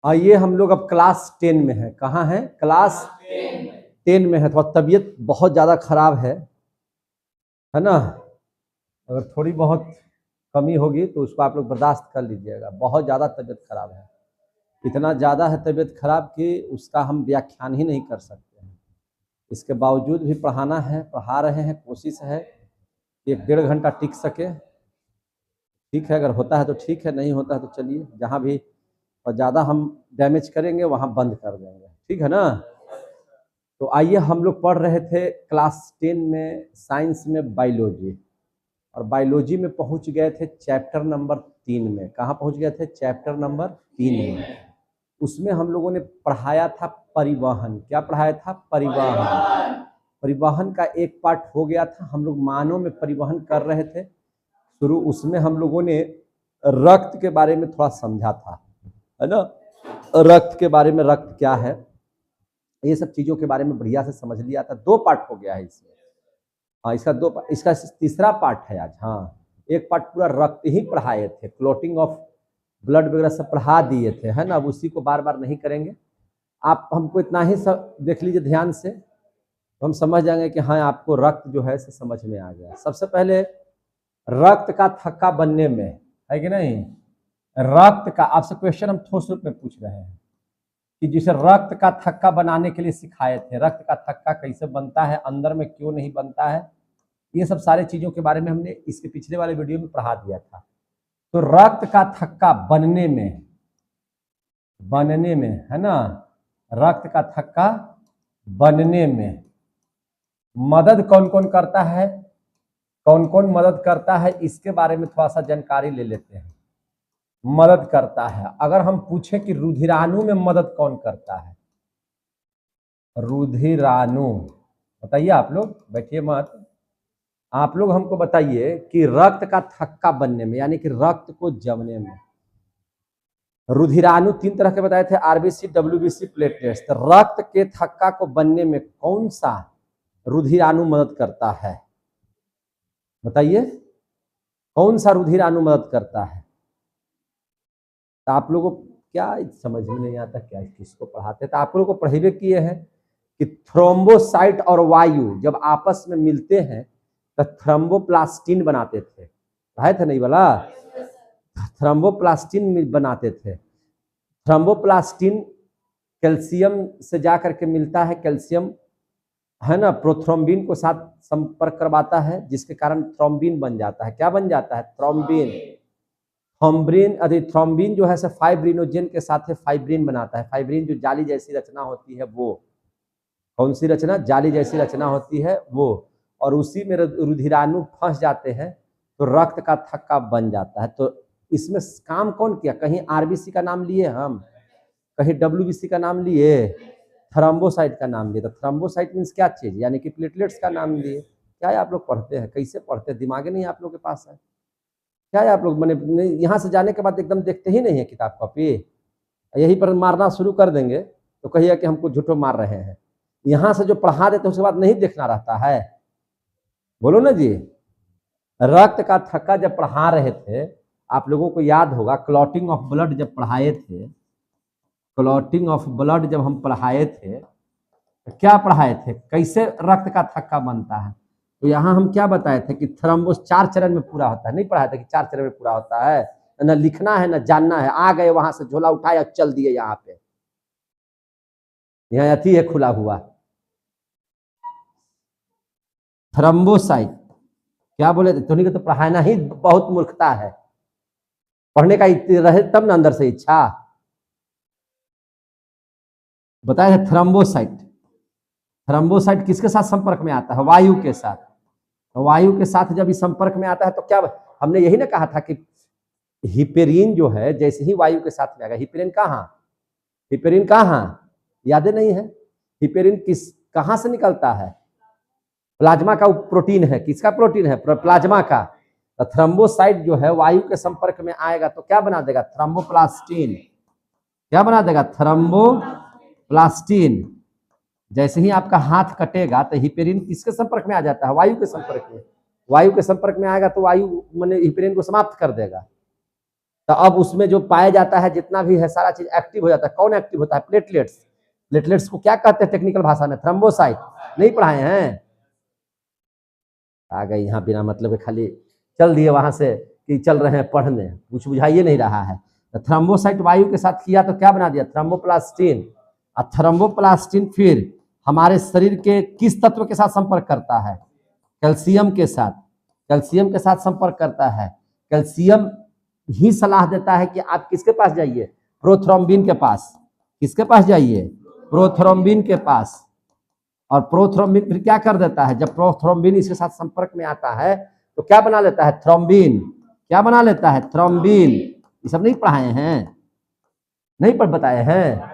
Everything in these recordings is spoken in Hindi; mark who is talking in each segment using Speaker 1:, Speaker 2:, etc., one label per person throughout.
Speaker 1: आइए हम लोग अब क्लास 10 में है। कहाँ है? क्लास 10 में है। थोड़ा तबीयत बहुत ज़्यादा खराब है ना। अगर थोड़ी बहुत कमी होगी तो उसको आप लोग बर्दाश्त कर लीजिएगा। बहुत ज़्यादा तबीयत खराब है, इतना ज़्यादा है तबीयत खराब कि उसका हम व्याख्यान ही नहीं कर सकते हैं। इसके बावजूद भी पढ़ाना है, पढ़ा रहे हैं। कोशिश है कि 1-1.5 घंटा टिक सके। ठीक है, अगर होता है तो ठीक है, नहीं होता है तो चलिए, जहाँ भी और ज़्यादा हम डैमेज करेंगे वहाँ बंद कर देंगे। ठीक है ना। तो आइए, हम लोग पढ़ रहे थे क्लास 10 में साइंस में बायोलॉजी, और बायोलॉजी में पहुंच गए थे चैप्टर नंबर 3 में। कहाँ पहुंच गए थे? चैप्टर नंबर 3 में। उसमें हम लोगों ने पढ़ाया था परिवहन। क्या पढ़ाया था? परिवहन। परिवहन का एक पार्ट हो गया था। हम लोग मानव में परिवहन कर रहे थे शुरू। उसमें हम लोगों ने रक्त के बारे में थोड़ा समझा था, है ना। रक्त के बारे में, रक्त क्या है, ये सब चीजों के बारे में बढ़िया से समझ लिया था। 2 पार्ट हो गया है इसमें। हाँ, इसका तीसरा पार्ट है आज। हाँ, एक पार्ट पूरा रक्त ही पढ़ाए थे, क्लॉटिंग ऑफ ब्लड वगैरह सब पढ़ा दिए थे, है ना। अब उसी को बार बार नहीं करेंगे। आप हमको इतना ही सब देख लीजिए ध्यान से, तो हम समझ जाएंगे कि हाँ, आपको रक्त जो है समझ में आ गया। सबसे पहले रक्त का थक्का बनने में, है कि नहीं, रक्त का आपसे क्वेश्चन हम ठोस रूप में पूछ रहे हैं कि जिसे रक्त का थक्का बनाने के लिए सिखाए थे। रक्त का थक्का कैसे बनता है, अंदर में क्यों नहीं बनता है, ये सब सारे चीजों के बारे में हमने इसके पिछले वाले वीडियो में पढ़ा दिया था। तो रक्त का थक्का बनने में है ना, रक्त का थक्का बनने में मदद कौन कौन करता है, कौन कौन मदद करता है, इसके बारे में थोड़ा सा जानकारी ले लेते हैं। मदद करता है, अगर हम पूछे कि रुधिराणु में मदद कौन करता है, रुधिराणु, बताइए। आप लोग बैठिए मत, आप लोग हमको बताइए कि रक्त का थक्का बनने में, यानी कि रक्त को जमने में, रुधिराणु 3 तरह के बताए थे, आरबीसी, डब्ल्यूबीसी, प्लेटलेट्स। तो रक्त के थक्का को बनने में कौन सा रुधिराणु मदद करता है? बताइए, कौन सा रुधिराणु मदद करता है? तो आप लोगों को क्या समझ में नहीं आता, क्या किसको पढ़ाते? तो आप लोगों को पढ़े किए हैं कि थ्रोम्बोसाइट और वायु जब आपस में मिलते हैं तो थ्रोम्बोप्लास्टिन बनाते थे। पढ़ाए थे नहीं वाला? थ्रोम्बोप्लास्टिन बनाते थे। थ्रोम्बोप्लास्टिन कैल्शियम से जाकर के मिलता है, कैल्शियम, है ना, प्रोथ्रोम्बिन को साथ संपर्क करवाता है, जिसके कारण थ्रोम्बिन बन जाता है। क्या बन जाता है? थ्रोम्बिन। थ्रोम्बिन जो है फाइब्रिनोजेन के साथ फाइब्रिन बनाता है। फाइब्रिन जो जाली जैसी रचना होती है, वो कौन सी रचना? जाली जैसी रचना होती है वो, और उसी में रुधिराणु फंस जाते हैं तो रक्त का थक्का बन जाता है। तो इसमें काम कौन किया? कहीं आरबीसी का नाम लिए हम, कहीं डब्ल्यूबीसी का नाम लिए, थ्रोम्बोसाइट का नाम लिए। तो थ्रोम्बोसाइट मीन्स क्या चीज? यानी कि प्लेटलेट्स का नाम लिए। क्या है आप लोग पढ़ते हैं? कैसे पढ़ते हैं? दिमाग नहीं आप लोग के पास है क्या है? आप लोग मैंने यहाँ से जाने के बाद एकदम देखते ही नहीं है किताब कॉपी, यही पर मारना शुरू कर देंगे तो कहिए कि हमको झूठो मार रहे हैं। यहाँ से जो पढ़ा देते हैं उसके बाद नहीं देखना रहता है। बोलो ना जी। रक्त का थक्का जब पढ़ा रहे थे, आप लोगों को याद होगा, क्लॉटिंग ऑफ ब्लड जब पढ़ाए थे, क्लॉटिंग ऑफ ब्लड जब हम पढ़ाए थे तो क्या पढ़ाए थे? कैसे रक्त का थक्का बनता है। तो यहाँ हम क्या बताए थे कि थ्रोम्बोस 4 चरण में पूरा होता है। नहीं पढ़ाया था कि 4 चरण में पूरा होता है? न लिखना है न जानना है। आ गए वहां से, झोला उठाया, चल दिए यहाँ पे, यहाँ अथी है खुला हुआ, थ्रोम्बोसाइट। क्या बोले थे? तुमने तो पढ़ाना ही बहुत मूर्खता है। पढ़ने का रहे तब ना अंदर से इच्छा। बताया था थ्रोम्बोसाइट। थ्रोम्बोसाइट किसके साथ संपर्क में आता है? वायु के साथ। वायु के साथ जब इस संपर्क में आता है तो क्या, हमने यही ना कहा था कि हिपेरिन जो है जैसे ही वायु के साथ में आएगा, हिपेरिन कहाँ, हिपेरिन कहाँ, याद नहीं है? हिपेरिन किस, कहाँ से निकलता है? प्लाज्मा का प्रोटीन है। किसका प्रोटीन है? प्लाज्मा का। तो थ्रोम्बोसाइट जो है वायु के संपर्क में आएगा तो क्या बना देगा? थ्रोम्बोप्लास्टिन। क्या बना देगा? थ्रोम्बोप्लास्टिन। जैसे ही आपका हाथ कटेगा तो हिपेरिन किसके संपर्क में आ जाता है? वायु के संपर्क में। वायु के संपर्क में आएगा तो वायु माने हिपेरिन को समाप्त कर देगा। तो अब उसमें जो पाया जाता है जितना भी है सारा चीज एक्टिव हो जाता है। कौन एक्टिव होता है? प्लेटलेट्स। प्लेटलेट्स को क्या कहते हैं टेक्निकल भाषा में? थ्रोम्बोसाइट। नहीं पढ़ाए हैं? आ गए यहाँ बिना मतलब के खाली चल दिए वहां से कि चल रहे हैं पढ़ने, कुछ बुझाइए नहीं रहा है। तो थ्रोम्बोसाइट वायु के साथ किया तो क्या बना दिया? थ्रोम्बोप्लास्टिन। और थ्रोम्बोप्लास्टिन फिर हमारे शरीर के किस तत्व के साथ संपर्क करता है? कैल्शियम के साथ। कैल्शियम के साथ संपर्क करता है। कैल्शियम ही सलाह देता है कि आप किसके पास जाइए? प्रोथ्रोम्बिन के पास। किसके पास जाइए? प्रोथ्रोम्बिन के पास। और प्रोथ्रोम्बिन फिर क्या कर देता है? जब प्रोथ्रोम्बिन इसके साथ संपर्क में आता है तो क्या बना लेता है? थ्रोम्बिन। क्या बना लेता है? थ्रोम्बिन। ये सब नहीं पढ़ाए हैं? नहीं पढ़ बताए हैं?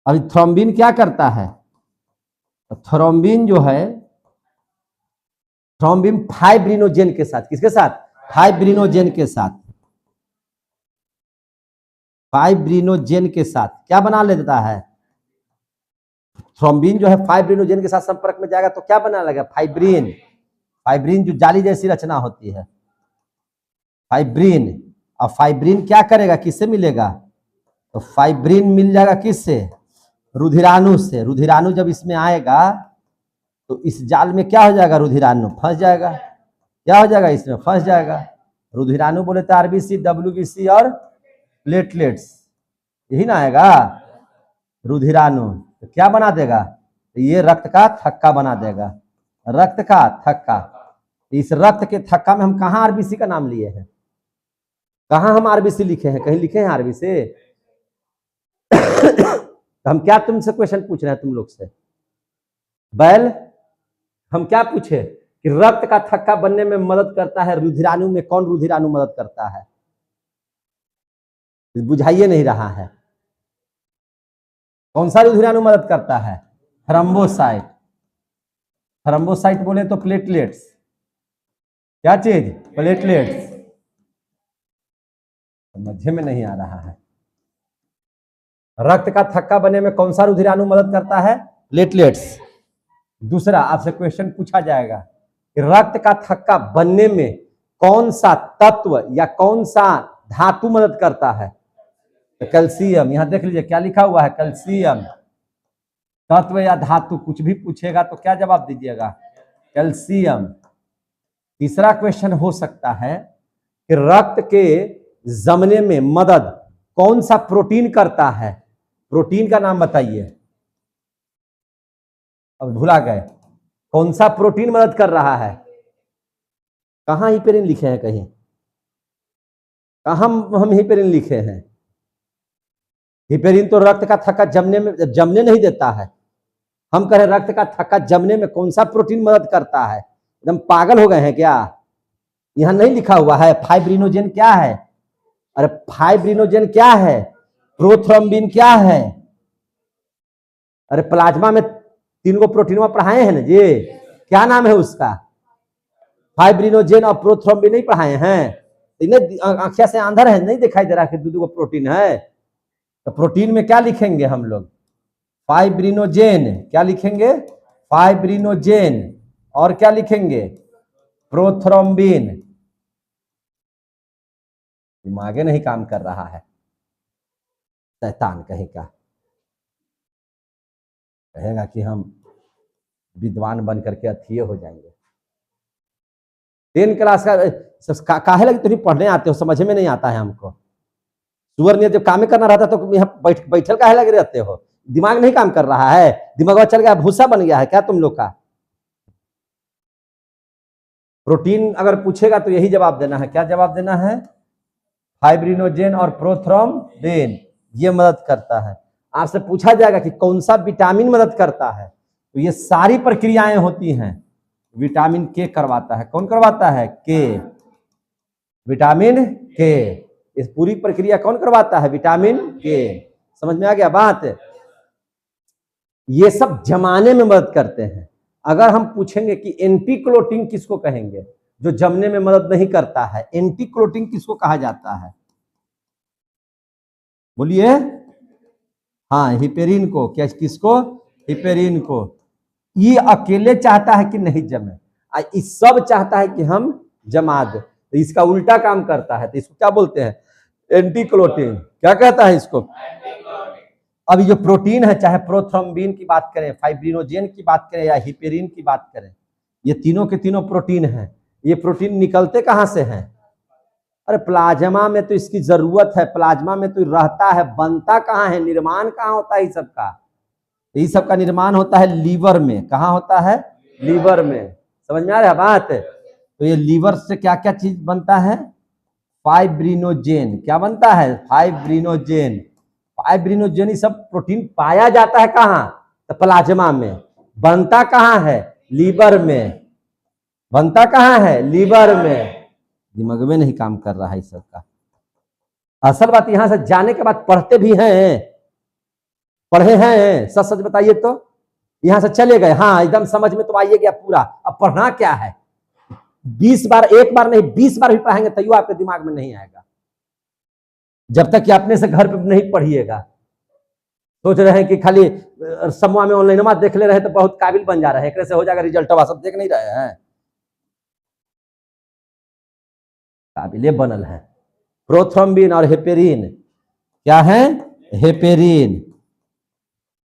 Speaker 1: अभी थ्रोम्बिन क्या करता है? थ्रोम्बिन जो है, थ्रोम्बिन फाइब्रिनोजेन के साथ, किसके साथ? फाइब्रिनोजेन के साथ। फाइब्रिनोजेन के साथ क्या बना लेता है? थ्रोम्बिन जो है फाइब्रिनोजेन के साथ संपर्क में जाएगा तो क्या बना लेगा? फाइब्रिन। फाइब्रिन जो जाली जैसी रचना होती है, फाइब्रिन। और फाइब्रिन क्या करेगा? किससे मिलेगा? तो फाइब्रिन मिल जाएगा किससे? रुधिराणु से। रुधिराणु जब इसमें आएगा तो इस जाल में क्या हो जाएगा? रुधिराणु फंस जाएगा। क्या हो जाएगा? इसमें फंस जाएगा। रुधिराणु बोले तो आरबीसी, डब्ल्यूबीसी और प्लेटलेट्स, यही ना आएगा रुधिराणु। तो क्या बना देगा? तो ये रक्त का थक्का बना देगा। रक्त का थक्का। इस रक्त के थक्का में हम कहाँ आरबीसी का नाम लिए हैं? कहाँ हम आरबीसी लिखे हैं? कहीं लिखे हैं आरबीसी? तो हम क्या तुमसे क्वेश्चन पूछ रहे हैं तुम लोग से? बैल, हम क्या पूछे कि रक्त का थक्का बनने में मदद करता है रुधिराणु में कौन रुधिराणु मदद करता है? बुझाइए नहीं रहा है। कौन सा रुधिराणु मदद करता है? थ्रोम्बोसाइट। थ्रोम्बोसाइट बोले तो प्लेटलेट्स। क्या चीज? प्लेटलेट्स। मध्य में नहीं आ रहा है। रक्त का थक्का बनने में कौन सा रुधिराणु मदद करता है? प्लेटलेट्स। दूसरा आपसे क्वेश्चन पूछा जाएगा कि रक्त का थक्का बनने में कौन सा तत्व या कौन सा धातु मदद करता है? तो कैल्शियम। यहां देख लीजिए क्या लिखा हुआ है? कैल्शियम। तत्व या धातु कुछ भी पूछेगा तो क्या जवाब दीजिएगा? कैल्शियम। तीसरा क्वेश्चन हो सकता है कि रक्त के जमने में मदद कौन सा प्रोटीन करता है? प्रोटीन का नाम बताइए। अब भुला गए। कौन सा प्रोटीन मदद कर रहा है? कहां हिपेरिन लिखे हैं? कहीं कहां हम हिपेरिन लिखे हैं? हिपेरिन तो रक्त का थक्का जमने नहीं देता है। हम कह रहे रक्त का थक्का जमने में कौन सा प्रोटीन मदद करता है? एकदम पागल हो गए हैं क्या? यहां नहीं लिखा हुआ है फाइब्रिनोजेन क्या है? अरे फाइब्रिनोजेन क्या है? प्रोथ्रोम्बिन क्या है? अरे प्लाज्मा में 3 गो प्रोटीन पढ़ाए हैं ना जी, क्या नाम है उसका? फाइब्रिनोजेन और प्रोथ्रोम्बिन नहीं पढ़ाए हैं? इन्हें आंखिया से अंधर है, नहीं दिखाई दे रहा कि 2 गो प्रोटीन है? तो प्रोटीन में क्या लिखेंगे हम लोग? फाइब्रिनोजेन। क्या लिखेंगे? फाइब्रिनोजेन। और क्या लिखेंगे? प्रोथ्रोम्बिन। दिमागे नहीं काम कर रहा है, शैतान कहीं का। कहेगा कि हम विद्वान बन करके अथिये हो जाएंगे। 10 क्लास का काहे लगे तुम पढ़ने आते हो? समझ में नहीं आता है हमको। सुअर ने जब काम करना रहता तो यहाँ बैठल काहे लगे रहते हो? दिमाग नहीं काम कर रहा है? दिमाग चल गया, भूसा बन गया है क्या तुम लोग का? प्रोटीन अगर पूछेगा तो यही जवाब देना है। क्या जवाब देना है? फाइब्रिनोजेन और प्रोथ्रोम्बिन ये मदद करता है। आपसे पूछा जाएगा कि कौन सा विटामिन मदद करता है, तो ये सारी प्रक्रियाएं होती हैं। विटामिन के करवाता है। कौन करवाता है? के। विटामिन के। इस पूरी प्रक्रिया कौन करवाता है? विटामिन के। समझ में आ गया बात? ये सब जमाने में मदद करते हैं। अगर हम पूछेंगे कि एंटीक्लोटिंग किसको कहेंगे जो जमने में मदद नहीं करता है, एंटीक्लोटिंग किसको कहा जाता है? बोलिए। हाँ, हिपेरिन को। क्या? किसको? हिपेरिन को। ये अकेले चाहता है कि नहीं जमे, ये सब चाहता है कि हम जमा दे। तो इसका उल्टा काम करता है, तो इसको क्या बोलते हैं? एंटीक्लोटिन। क्या कहता है इसको? अब जो प्रोटीन है, चाहे प्रोथ्रोम्बिन की बात करें, फाइब्रिनोजेन की बात करें या हिपेरिन की बात करें, ये तीनों के तीनों प्रोटीन हैं। ये प्रोटीन निकलते कहां से हैं? अरे प्लाज्मा में तो इसकी जरूरत है, प्लाज्मा में तो रहता है, बनता कहाँ है, निर्माण कहाँ होता है? इस सब का निर्माण होता है लीवर में। कहाँ होता है? लीवर में। समझ में आ रहा है बात? तो ये लीवर से क्या क्या चीज बनता है? फाइब्रिनोजेन। क्या बनता है? फाइब्रिनोजेन। फाइब्रिनोजेन ये सब प्रोटीन पाया जाता है कहाँ? तो प्लाज्मा में। बनता कहाँ है? लीवर में। बनता कहाँ है? लीवर में। दिमाग में नहीं काम कर रहा है इस सब का। असल बात यहां से जाने के बाद पढ़ते भी हैं, पढ़े हैं, सच सच बताइए तो। यहां से चले गए, हाँ एकदम समझ में तो आइए गया पूरा। अब पढ़ना क्या है? 20 बार, एक बार नहीं 20 बार भी पढ़ाएंगे तैयो आपके दिमाग में नहीं आएगा, जब तक कि अपने से घर पे नहीं पढ़िएगा। सोच रहे हैं कि खाली समूह में ऑनलाइन देख ले रहे तो बहुत काबिल बन जा रहे हैं, कैसे हो जाएगा रिजल्ट, सब देख नहीं रहे हैं, काबिले बनल है। प्रोथ्रोम्बिन और हेपेरिन क्या है? हेपेरिन।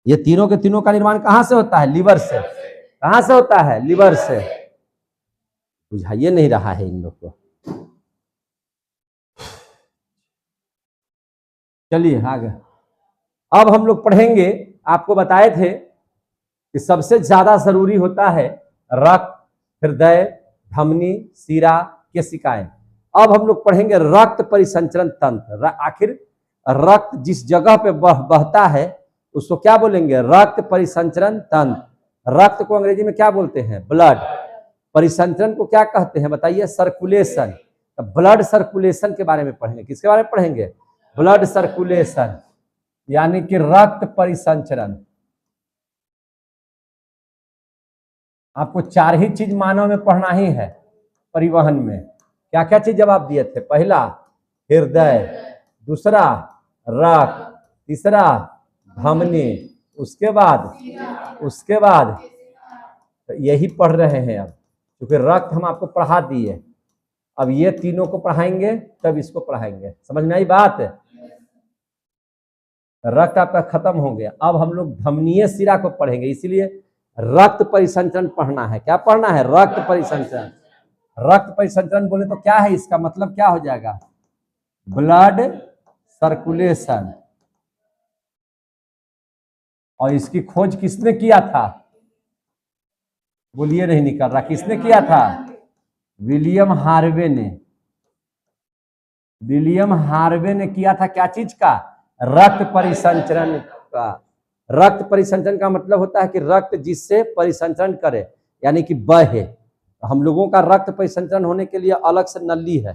Speaker 1: ये तीनों के तीनों का निर्माण कहां से होता है? लीवर से। कहां से होता है? लीवर से। बुझाइए नहीं रहा है इन लोग को। चलिए आगे। अब हम लोग पढ़ेंगे, आपको बताए थे कि सबसे ज्यादा जरूरी होता है रक्त, हृदय, धमनी, शिरा, केशिकाएं। अब हम लोग पढ़ेंगे रक्त परिसंचरण तंत्र। आखिर रक्त जिस जगह पे बहता है उसको क्या बोलेंगे? रक्त परिसंचरण तंत्र। रक्त को अंग्रेजी में क्या बोलते हैं? ब्लड। परिसंचरण को क्या कहते हैं बताइए? सर्कुलेशन। तो ब्लड सर्कुलेशन के बारे में पढ़ेंगे। किसके बारे में पढ़ेंगे? ब्लड सर्कुलेशन, यानी कि रक्त परिसंचरण। आपको 4 ही चीज मानव में पढ़ना ही है परिवहन में। क्या क्या चीज जवाब दिए थे? पहला हृदय, दूसरा रक्त, तीसरा धमनी, उसके बाद तो यही पढ़ रहे हैं अब, क्योंकि रक्त हम आपको पढ़ा दिए। अब ये तीनों को पढ़ाएंगे तब इसको पढ़ाएंगे। समझ में आई बात? रक्त आपका खत्म हो गया। अब हम लोग धमनीय शिरा को पढ़ेंगे, इसीलिए रक्त परिसंचरण पढ़ना है। क्या पढ़ना है? रक्त परिसंचरण। रक्त परिसंचरण बोले तो क्या है? इसका मतलब क्या हो जाएगा? Blood circulation. और इसकी खोज किसने किया था? बोलिए, नहीं निकल रहा। किसने किया था? विलियम हार्वे ने। विलियम हार्वे ने किया था क्या चीज का? रक्त परिसंचरण का। रक्त परिसंचरण का मतलब होता है कि रक्त जिससे परिसंचरण करे, यानी कि बहे। हम लोगों का रक्त परिसंचरण होने के लिए अलग से नली है।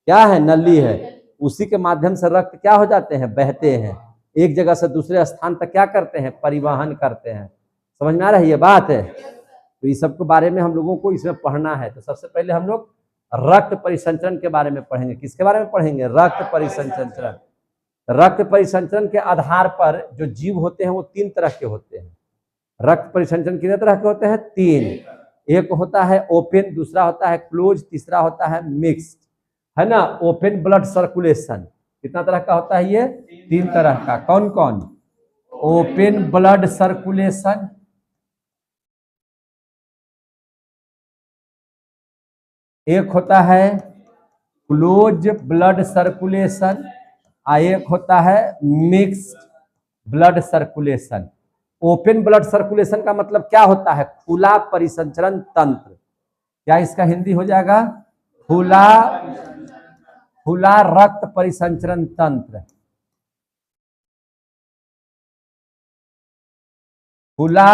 Speaker 1: क्या है? नली है। उसी के माध्यम से रक्त क्या हो जाते हैं? बहते हैं। एक जगह से दूसरे स्थान तक क्या करते हैं? परिवहन करते हैं। समझ में आ रही है बात? तो इस सब के बारे में हम लोगों को इसमें पढ़ना है। तो सबसे पहले हम लोग रक्त परिसंचरण के बारे में पढ़ेंगे। किसके बारे में पढ़ेंगे? रक्त परिसंचरण। रक्त परिसंचरण के आधार पर जो जीव होते हैं वो 3 तरह के होते हैं। रक्त परिसंचरण कितने तरह के होते हैं? 3। एक होता है ओपन, दूसरा होता है क्लोज, तीसरा होता है मिक्स्ड, है ना। ओपन ब्लड सर्कुलेशन कितना तरह का होता है? ये 3 तरह का। कौन कौन? ओपन ब्लड सर्कुलेशन, एक होता है क्लोज ब्लड सर्कुलेशन, एक होता है mixed blood circulation. Open blood circulation का मतलब क्या होता है? खुला परिसंचरण तंत्र। क्या इसका हिंदी हो जाएगा? खुला रक्त परिसंचरण तंत्र। खुला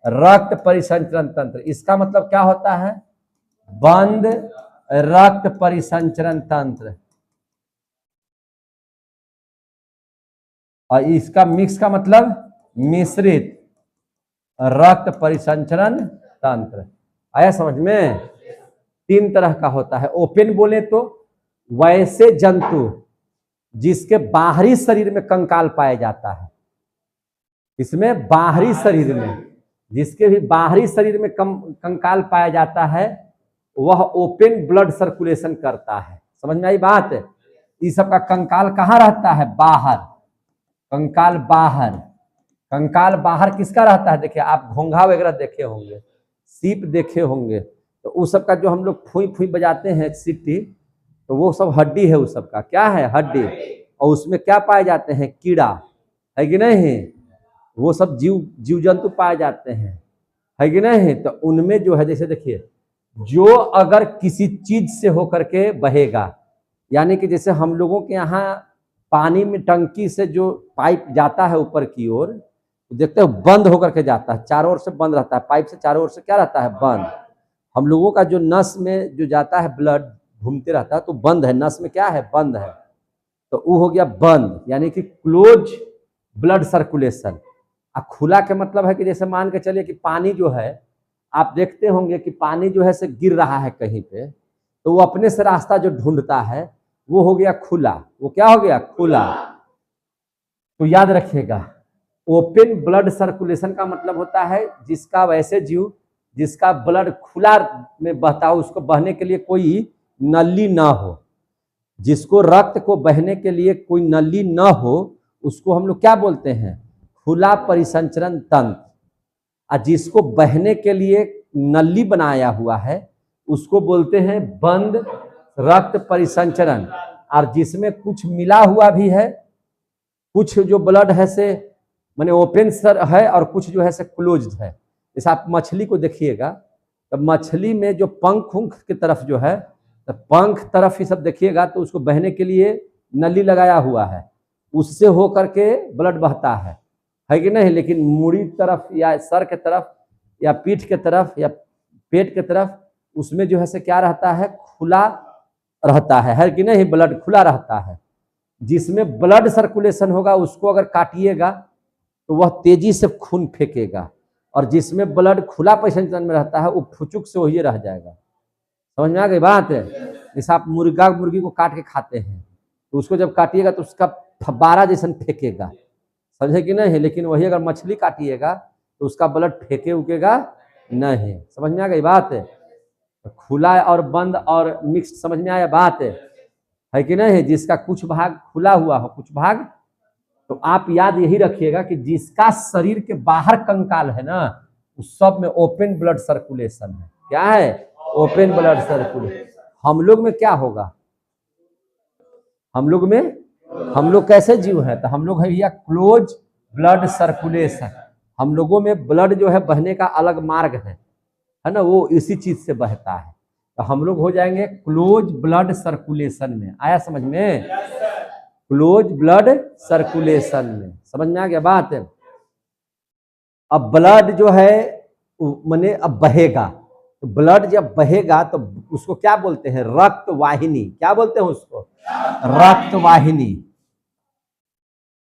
Speaker 1: रक्त परिसंचरण तंत्र, इसका मतलब क्या होता है? बंद रक्त परिसंचरण तंत्र। और इसका मिक्स का मतलब मिश्रित रक्त परिसंचरण तंत्र। आया समझ में? 3 तरह का होता है। ओपन बोले तो वैसे जंतु जिसके बाहरी शरीर में कंकाल पाया जाता है। इसमें बाहरी शरीर में, जिसके भी बाहरी शरीर में कंकाल पाया जाता है, वह ओपन ब्लड सर्कुलेशन करता है। समझ में आई बात? इस सब का कंकाल कहाँ रहता है? बाहर। कंकाल बाहर। कंकाल बाहर किसका रहता है? देखिए आप घोंघा वगैरह देखे होंगे, सीप देखे होंगे, तो उस सब का जो हम लोग फुई फुई बजाते हैं सीटी, तो वो सब हड्डी है। उस सब का क्या है? हड्डी। और उसमें क्या पाए जाते हैं? कीड़ा, है कि नहीं? वो सब जीव जंतु पाए जाते हैं, है कि नहीं? तो उनमें जो है, जैसे देखिए, जो अगर किसी चीज से होकर के बहेगा, यानी कि जैसे हम लोगों के यहाँ पानी में टंकी से जो पाइप जाता है ऊपर की ओर, देखते हो बंद होकर के जाता है, चारों ओर से बंद रहता है, पाइप से चारों ओर से क्या रहता है? बंद। हम लोगों का जो नस में जो जाता है ब्लड घूमते रहता है, तो बंद है, नस में क्या है? बंद है। तो वो हो गया बंद, यानी कि क्लोज ब्लड सर्कुलेशन। खुला के मतलब है कि जैसे मान के चलिए कि पानी जो है, आप देखते होंगे कि पानी जो है से गिर रहा है कहीं पे, तो वो अपने से रास्ता जो ढूंढता है वो हो गया खुला। वो क्या हो गया? खुला। तो याद रखिएगा, ओपन ब्लड सर्कुलेशन का मतलब होता है जिसका वैसे जीव जिसका ब्लड खुला में बहता हो, उसको बहने के लिए कोई नली ना हो, जिसको रक्त को बहने के लिए कोई नली ना हो, उसको हम लोग क्या बोलते हैं? खुला परिसंचरण तंत्र। और जिसको बहने के लिए नली बनाया हुआ है उसको बोलते हैं बंद रक्त परिसंचरण। और जिसमें कुछ मिला हुआ भी है, कुछ जो ब्लड है से माने ओपन सर है और कुछ जो है से क्लोज्ड है। जैसे आप मछली को देखिएगा, तो मछली में जो पंख उंख की तरफ जो है, तो पंख तरफ ही सब देखिएगा, तो उसको बहने के लिए नली लगाया हुआ है, उससे हो करके ब्लड बहता है कि नहीं? लेकिन मुड़ी तरफ या सर के तरफ या पीठ के तरफ या पेट के तरफ, उसमें जो है से क्या रहता है? खुला रहता है कि नहीं? ब्लड खुला रहता है। जिसमें ब्लड सर्कुलेशन होगा उसको अगर काटिएगा तो वह तेजी से खून फेंकेगा, और जिसमें ब्लड खुला परिसंचरण में रहता है वो फुचुक से वही रह जाएगा। समझ में आ गई बात? जैसे आप मुर्गी को काट के खाते हैं, तो उसको जब काटिएगा तो उसका फब्बारा जैसा फेंकेगा, समझे कि नहीं? लेकिन वही अगर मछली काटिएगा तो उसका ब्लड फेंके उकेगा नहीं। समझ में आ गई बात? खुला और बंद और मिक्स, समझ में आया बात? है कि नहीं? जिसका कुछ भाग खुला हुआ हो, कुछ भाग, तो आप याद यही रखिएगा कि जिसका शरीर के बाहर कंकाल है ना, उस सब में ओपन ब्लड सर्कुलेशन है। क्या है? Open blood circulation. हम लोग में क्या होगा? हम लोग कैसे जीव है? तो हम लोग है भैया क्लोज ब्लड सर्कुलेशन। हम लोगों में ब्लड जो है बहने का अलग मार्ग है ना, वो इसी चीज से बहता है। तो हम लोग हो जाएंगे क्लोज ब्लड सर्कुलेशन में। आया समझ में? क्लोज ब्लड सर्कुलेशन में। समझ में आ गया बात? अब ब्लड जो है माने अब बहेगा, तो ब्लड जब बहेगा तो उसको क्या बोलते हैं? रक्त वाहिनी। क्या बोलते हैं उसको? रक्त वाहिनी।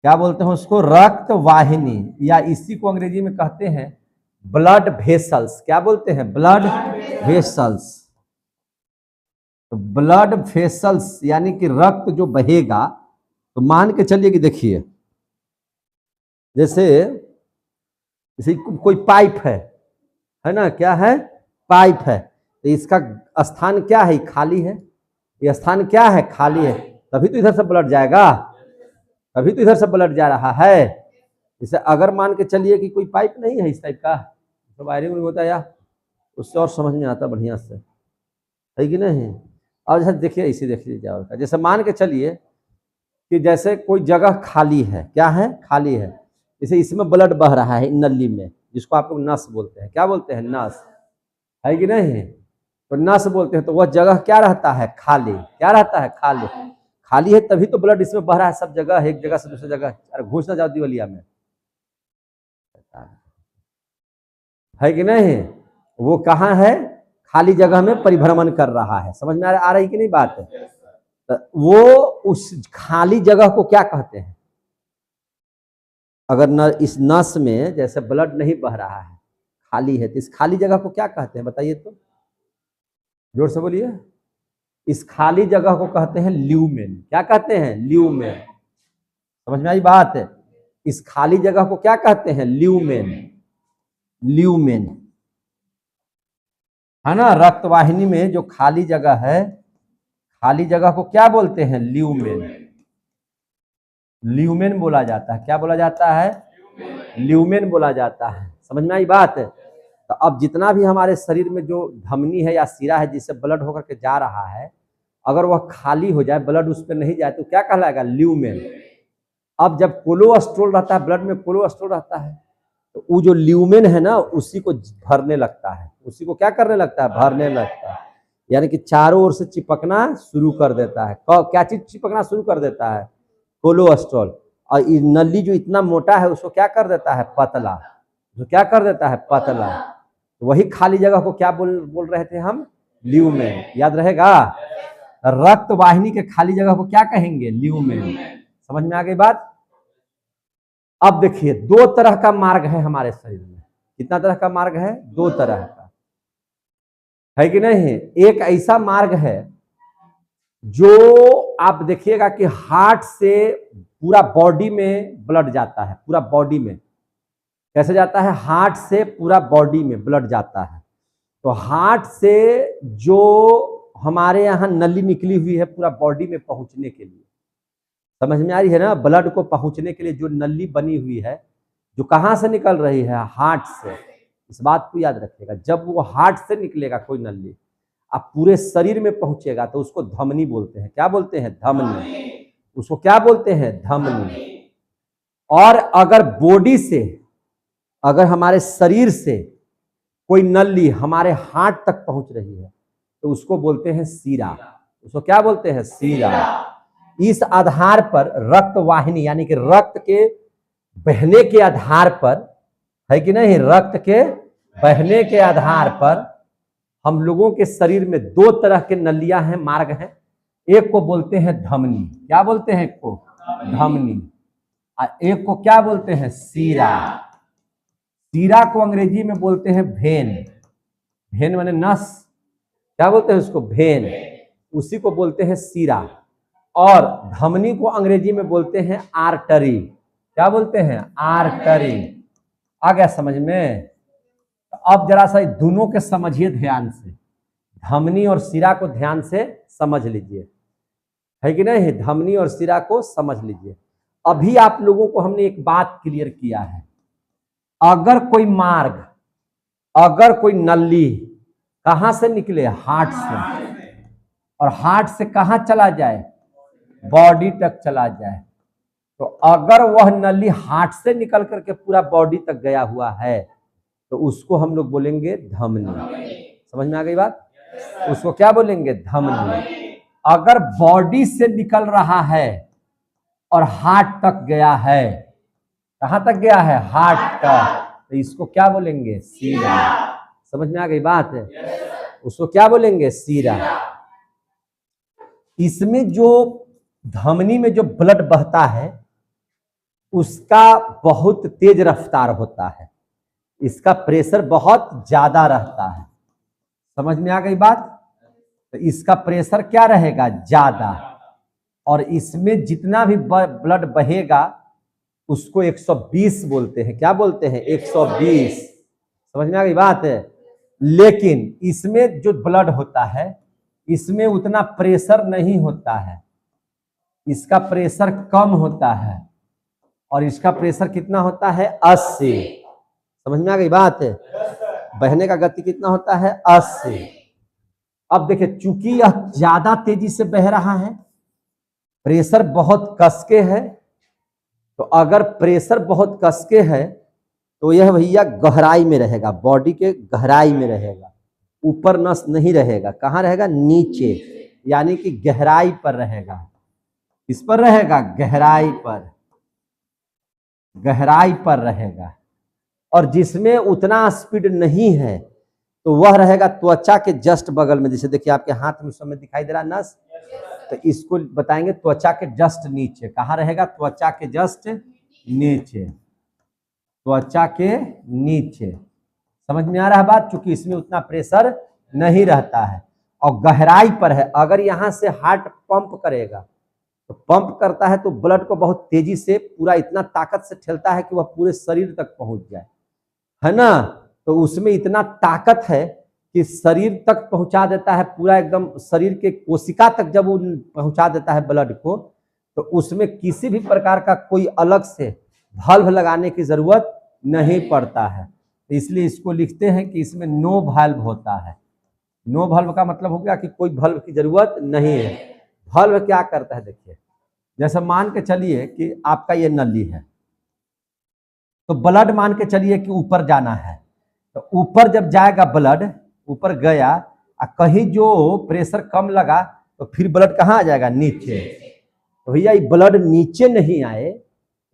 Speaker 1: क्या बोलते हैं उसको? रक्त वाहिनी, या इसी को अंग्रेजी में कहते हैं ब्लड वेसल्स। क्या बोलते हैं? Blood vessels. तो ब्लड वेसल्स यानी कि रक्त जो बहेगा, तो मान के चलिए कि देखिए, जैसे कोई पाइप है ना? क्या है? पाइप है। तो इसका स्थान क्या है? खाली है। ये स्थान क्या है? खाली है। तभी तो इधर से ब्लड जाएगा, तभी तो इधर से ब्लड जा रहा है। जैसे अगर मान के चलिए कि कोई पाइप नहीं है इस टाइप का, तो वायरिंग में होता है या उससे और समझ में आता बढ़िया से, है कि नहीं? और जैसे देखिए, इसी देखिए, जैसे मान के चलिए कि जैसे कोई जगह खाली है। क्या है? खाली है। जैसे इसमें ब्लड बह रहा है नली में, जिसको आप लोग नस बोलते हैं। क्या बोलते हैं? नस, है कि नहीं? तो नस बोलते हैं। तो वह जगह क्या रहता है? खाली। क्या रहता है? खाली। खाली है तभी तो ब्लड इसमें बह रहा है सब जगह, एक जगह से दूसरी जगह। अरे घुस ना जाओ दिवलिया में, है कि नहीं? वो कहाँ है? खाली जगह में परिभ्रमण कर रहा है। समझ में आ रही कि नहीं बात? तो वो उस खाली जगह को क्या कहते हैं? अगर न इस नस में जैसे ब्लड नहीं बह रहा है, खाली है, तो इस खाली जगह को क्या कहते हैं? बताइए तो, जोर से बोलिए। इस खाली जगह को कहते हैं ल्यूमेन। क्या कहते हैं? ल्यूमेन। समझ में आई बात? इस खाली जगह को क्या कहते हैं? ल्यूमेन। ल्यूमेन, है ना। रक्तवाहिनी में जो खाली जगह है, खाली जगह को क्या बोलते हैं? ल्यूमेन। ल्यूमेन बोला जाता है। क्या बोला जाता है? ल्यूमेन बोला जाता है। समझ में आई बात? तो अब जितना भी हमारे शरीर में जो धमनी है या सिरा है जिससे ब्लड होकर के जा रहा है, अगर वह खाली हो जाए, ब्लड उस पर नहीं जाए, तो क्या कहलाएगा? ल्यूमेन। अब जब कोलेस्ट्रॉल रहता है, ब्लड में कोलेस्ट्रॉल रहता है, तो वो जो ल्यूमेन है ना, उसी को भरने लगता है। उसी को क्या करने लगता है? भरने लगता है। यानी कि चारों ओर से चिपकना शुरू कर देता है। क्या चीज चिपकना शुरू कर देता है? कोलेस्ट्रॉल। और नली जो इतना मोटा है उसको क्या कर देता है? पतला। जो क्या कर देता है? पतला। वही खाली जगह को क्या बोल रहे थे हम? ल्यूमेन। याद रहेगा? रक्त वाहिनी के खाली जगह को क्या कहेंगे? ल्यूमेन। समझ में आ गई बात? अब देखिए, दो तरह का मार्ग है हमारे शरीर में। कितना तरह का मार्ग है? दो तरह का, है कि नहीं? एक ऐसा मार्ग है जो आप देखिएगा कि हार्ट से पूरा बॉडी में ब्लड जाता है। पूरा बॉडी में कैसे जाता है? हार्ट से पूरा बॉडी में ब्लड जाता है। तो हार्ट से जो हमारे यहाँ नली निकली हुई है पूरा बॉडी में पहुंचने के लिए, समझ में आ रही है ना? ब्लड को पहुंचने के लिए जो नली बनी हुई है, जो कहाँ से निकल रही है? हार्ट से। इस बात को याद रखिएगा। जब वो हार्ट से निकलेगा कोई नली, अब पूरे शरीर में पहुंचेगा तो उसको धमनी बोलते हैं। क्या बोलते हैं? धमनी। उसको क्या बोलते हैं? धमनी। और अगर बॉडी से, अगर हमारे शरीर से कोई नली हमारे हार्ट तक पहुंच रही है तो उसको बोलते हैं सीरा। उसको क्या बोलते हैं? सीरा। इस आधार पर रक्त वाहिनी यानी कि रक्त के बहने के आधार पर, है कि नहीं? रक्त के बहने के आधार पर हम लोगों के शरीर में दो तरह के नलियां हैं, मार्ग हैं। एक को बोलते हैं धमनी। क्या बोलते हैं? एक को धमनी। और एक को क्या बोलते हैं? सीरा। सीरा को अंग्रेजी में बोलते हैं भेन। भेन माने नस। क्या बोलते हैं उसको? भेन। उसी को बोलते हैं सीरा। और धमनी को अंग्रेजी में बोलते हैं आर्टरी। क्या बोलते हैं? आर्टरी। आ गया समझ में? अब जरा सा दोनों के समझिए ध्यान से। धमनी और सिरा को ध्यान से समझ लीजिए, है कि नहीं? धमनी और सिरा को समझ लीजिए। अभी आप लोगों को हमने एक बात क्लियर किया है। अगर कोई मार्ग, अगर कोई नली कहां से निकले? हार्ट से। और हार्ट से कहां चला जाए? बॉडी तक चला जाए। तो अगर वह नली हार्ट से निकल करके पूरा बॉडी तक गया हुआ है तो उसको हम लोग बोलेंगे धमनी। समझ में आ गई बात? उसको क्या बोलेंगे? धमनी। अगर बॉडी से निकल रहा है और हार्ट तक गया है, कहां तक गया है? हार्ट तक, तो इसको क्या बोलेंगे? सीरा। समझ में आ गई बात? उसको क्या बोलेंगे? सीरा। इसमें जो धमनी में जो ब्लड बहता है उसका बहुत तेज रफ्तार होता है। इसका प्रेशर बहुत ज्यादा रहता है। समझ में आ गई बात? तो इसका प्रेशर क्या रहेगा? ज्यादा। और इसमें जितना भी ब्लड बहेगा उसको 120 बोलते हैं। क्या बोलते हैं? 120। समझ में आ गई बात? लेकिन इसमें जो ब्लड होता है इसमें उतना प्रेशर नहीं होता है। इसका प्रेशर कम होता है। और इसका प्रेशर कितना होता है? 80। समझ में आ गई बात? बहने का गति कितना होता है? 80। अब देखिए, चूंकि यह ज्यादा तेजी से बह रहा है, प्रेशर बहुत कसके है, तो अगर प्रेशर बहुत कसके है तो यह भैया गहराई में रहेगा, बॉडी के गहराई में रहेगा, ऊपर नस नहीं रहेगा। कहाँ रहेगा? नीचे, यानी कि गहराई पर रहेगा। इस पर रहेगा? गहराई पर, गहराई पर रहेगा। और जिसमें उतना स्पीड नहीं है तो वह रहेगा त्वचा के जस्ट बगल में। जैसे देखिए आपके हाथ में समय दिखाई दे रहा नस, तो इसको बताएंगे त्वचा के जस्ट नीचे। कहाँ रहेगा? त्वचा के जस्ट नीचे, त्वचा के नीचे। समझ में आ रहा है बात? चूंकि इसमें उतना प्रेशर नहीं रहता है और गहराई पर है। अगर यहाँ से हार्ट पंप करेगा तो पंप करता है तो ब्लड को बहुत तेजी से पूरा इतना ताकत से ठेलता है कि वह पूरे शरीर तक पहुंच जाए, है ना? तो उसमें इतना ताकत है कि शरीर तक पहुंचा देता है, पूरा एकदम शरीर के कोशिका तक जब वो पहुंचा देता है ब्लड को, तो उसमें किसी भी प्रकार का कोई अलग से वाल्व लगाने की जरूरत नहीं पड़ता है। तो इसलिए इसको लिखते हैं कि इसमें नो वाल्व होता है। नो वाल्व का मतलब हो गया कि कोई वाल्व की जरूरत नहीं है। वाल्व क्या करता है, देखिए जैसे मान के चलिए कि आपका ये नली है, तो ब्लड मान के चलिए कि ऊपर जाना है, तो ऊपर जब जाएगा ब्लड, ऊपर गया और कहीं जो प्रेशर कम लगा तो फिर ब्लड कहाँ आ जाएगा, नीचे। तो भैया ये ब्लड नीचे नहीं आए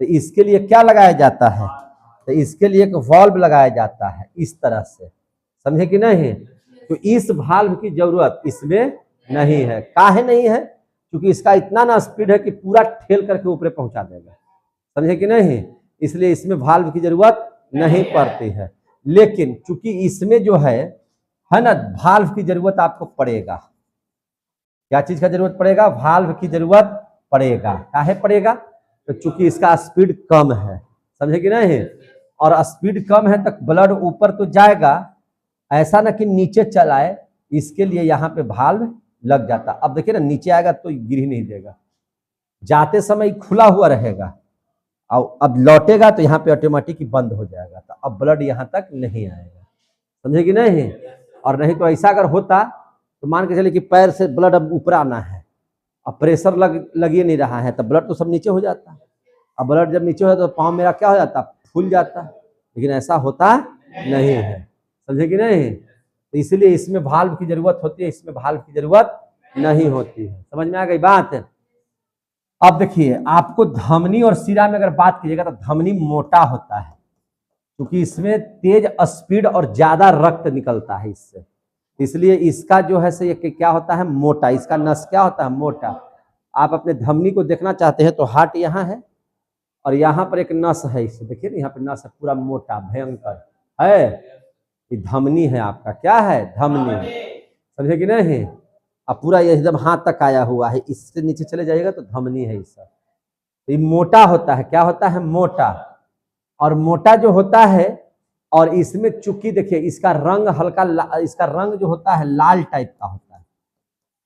Speaker 1: तो इसके लिए क्या लगाया जाता है, तो इसके लिए एक वाल्व लगाया जाता है इस तरह से, समझे कि नहीं। तो इस वाल्व की जरूरत इसमें नहीं है। काहे नहीं है, क्योंकि इसका इतना ना स्पीड है कि पूरा ठेल करके ऊपर पहुंचा देगा, समझे कि नहीं। इसलिए इसमें वाल्व की जरूरत नहीं पड़ती है। लेकिन चूंकि इसमें जो है ना, वाल्व की जरूरत आपको पड़ेगा। क्या चीज का जरूरत पड़ेगा, वाल्व की जरूरत पड़ेगा। काहे पड़ेगा, तो चूंकि इसका स्पीड कम है, समझे कि नहीं। और स्पीड कम है तक ब्लड ऊपर तो जाएगा, ऐसा ना कि नीचे चलाए, इसके लिए यहाँ पे वाल्व लग जाता। अब देखिए ना, नीचे आएगा तो गिर ही नहीं देगा, जाते समय खुला हुआ रहेगा, और अब लौटेगा तो यहाँ पे ऑटोमेटिक बंद हो जाएगा, तो अब ब्लड यहाँ तक नहीं आएगा, समझे कि नहीं। और नहीं तो ऐसा अगर होता तो मान के चलिए कि पैर से ब्लड अब ऊपर आना है, अब प्रेशर लग ही नहीं रहा है, तो ब्लड तो सब नीचे हो जाता। अब ब्लड जब नीचे हो जाता तो पाँव मेरा क्या हो जाता, फूल जाता। लेकिन ऐसा होता नहीं है, समझे कि नहीं। तो इसलिए इसमें वाल्व की जरूरत होती है, इसमें वाल्व की जरूरत नहीं होती है। समझ में आ गई बात। अब देखिए, आपको धमनी और शिरा में अगर बात कीजिएगा तो धमनी मोटा होता है, क्योंकि इसमें तेज स्पीड और ज्यादा रक्त निकलता है इससे, इसलिए इसका जो है से ये क्या होता है, मोटा। इसका नस क्या होता है, मोटा। आप अपने धमनी को देखना चाहते हैं तो हार्ट यहाँ है और यहाँ पर एक नस है, इससे देखिए ना, यहाँ पर नस है पूरा मोटा भयंकर है, ये धमनी है आपका। क्या है, धमनी, समझे कि नहीं। अब पूरा ये एकदम हाथ तक आया हुआ है, इससे नीचे चले जाइएगा तो धमनी है इसका। तो ये मोटा होता है, क्या होता है, मोटा। और मोटा जो होता है, और इसमें चूंकि देखिए इसका रंग हल्का इसका रंग जो होता है लाल टाइप का होता है,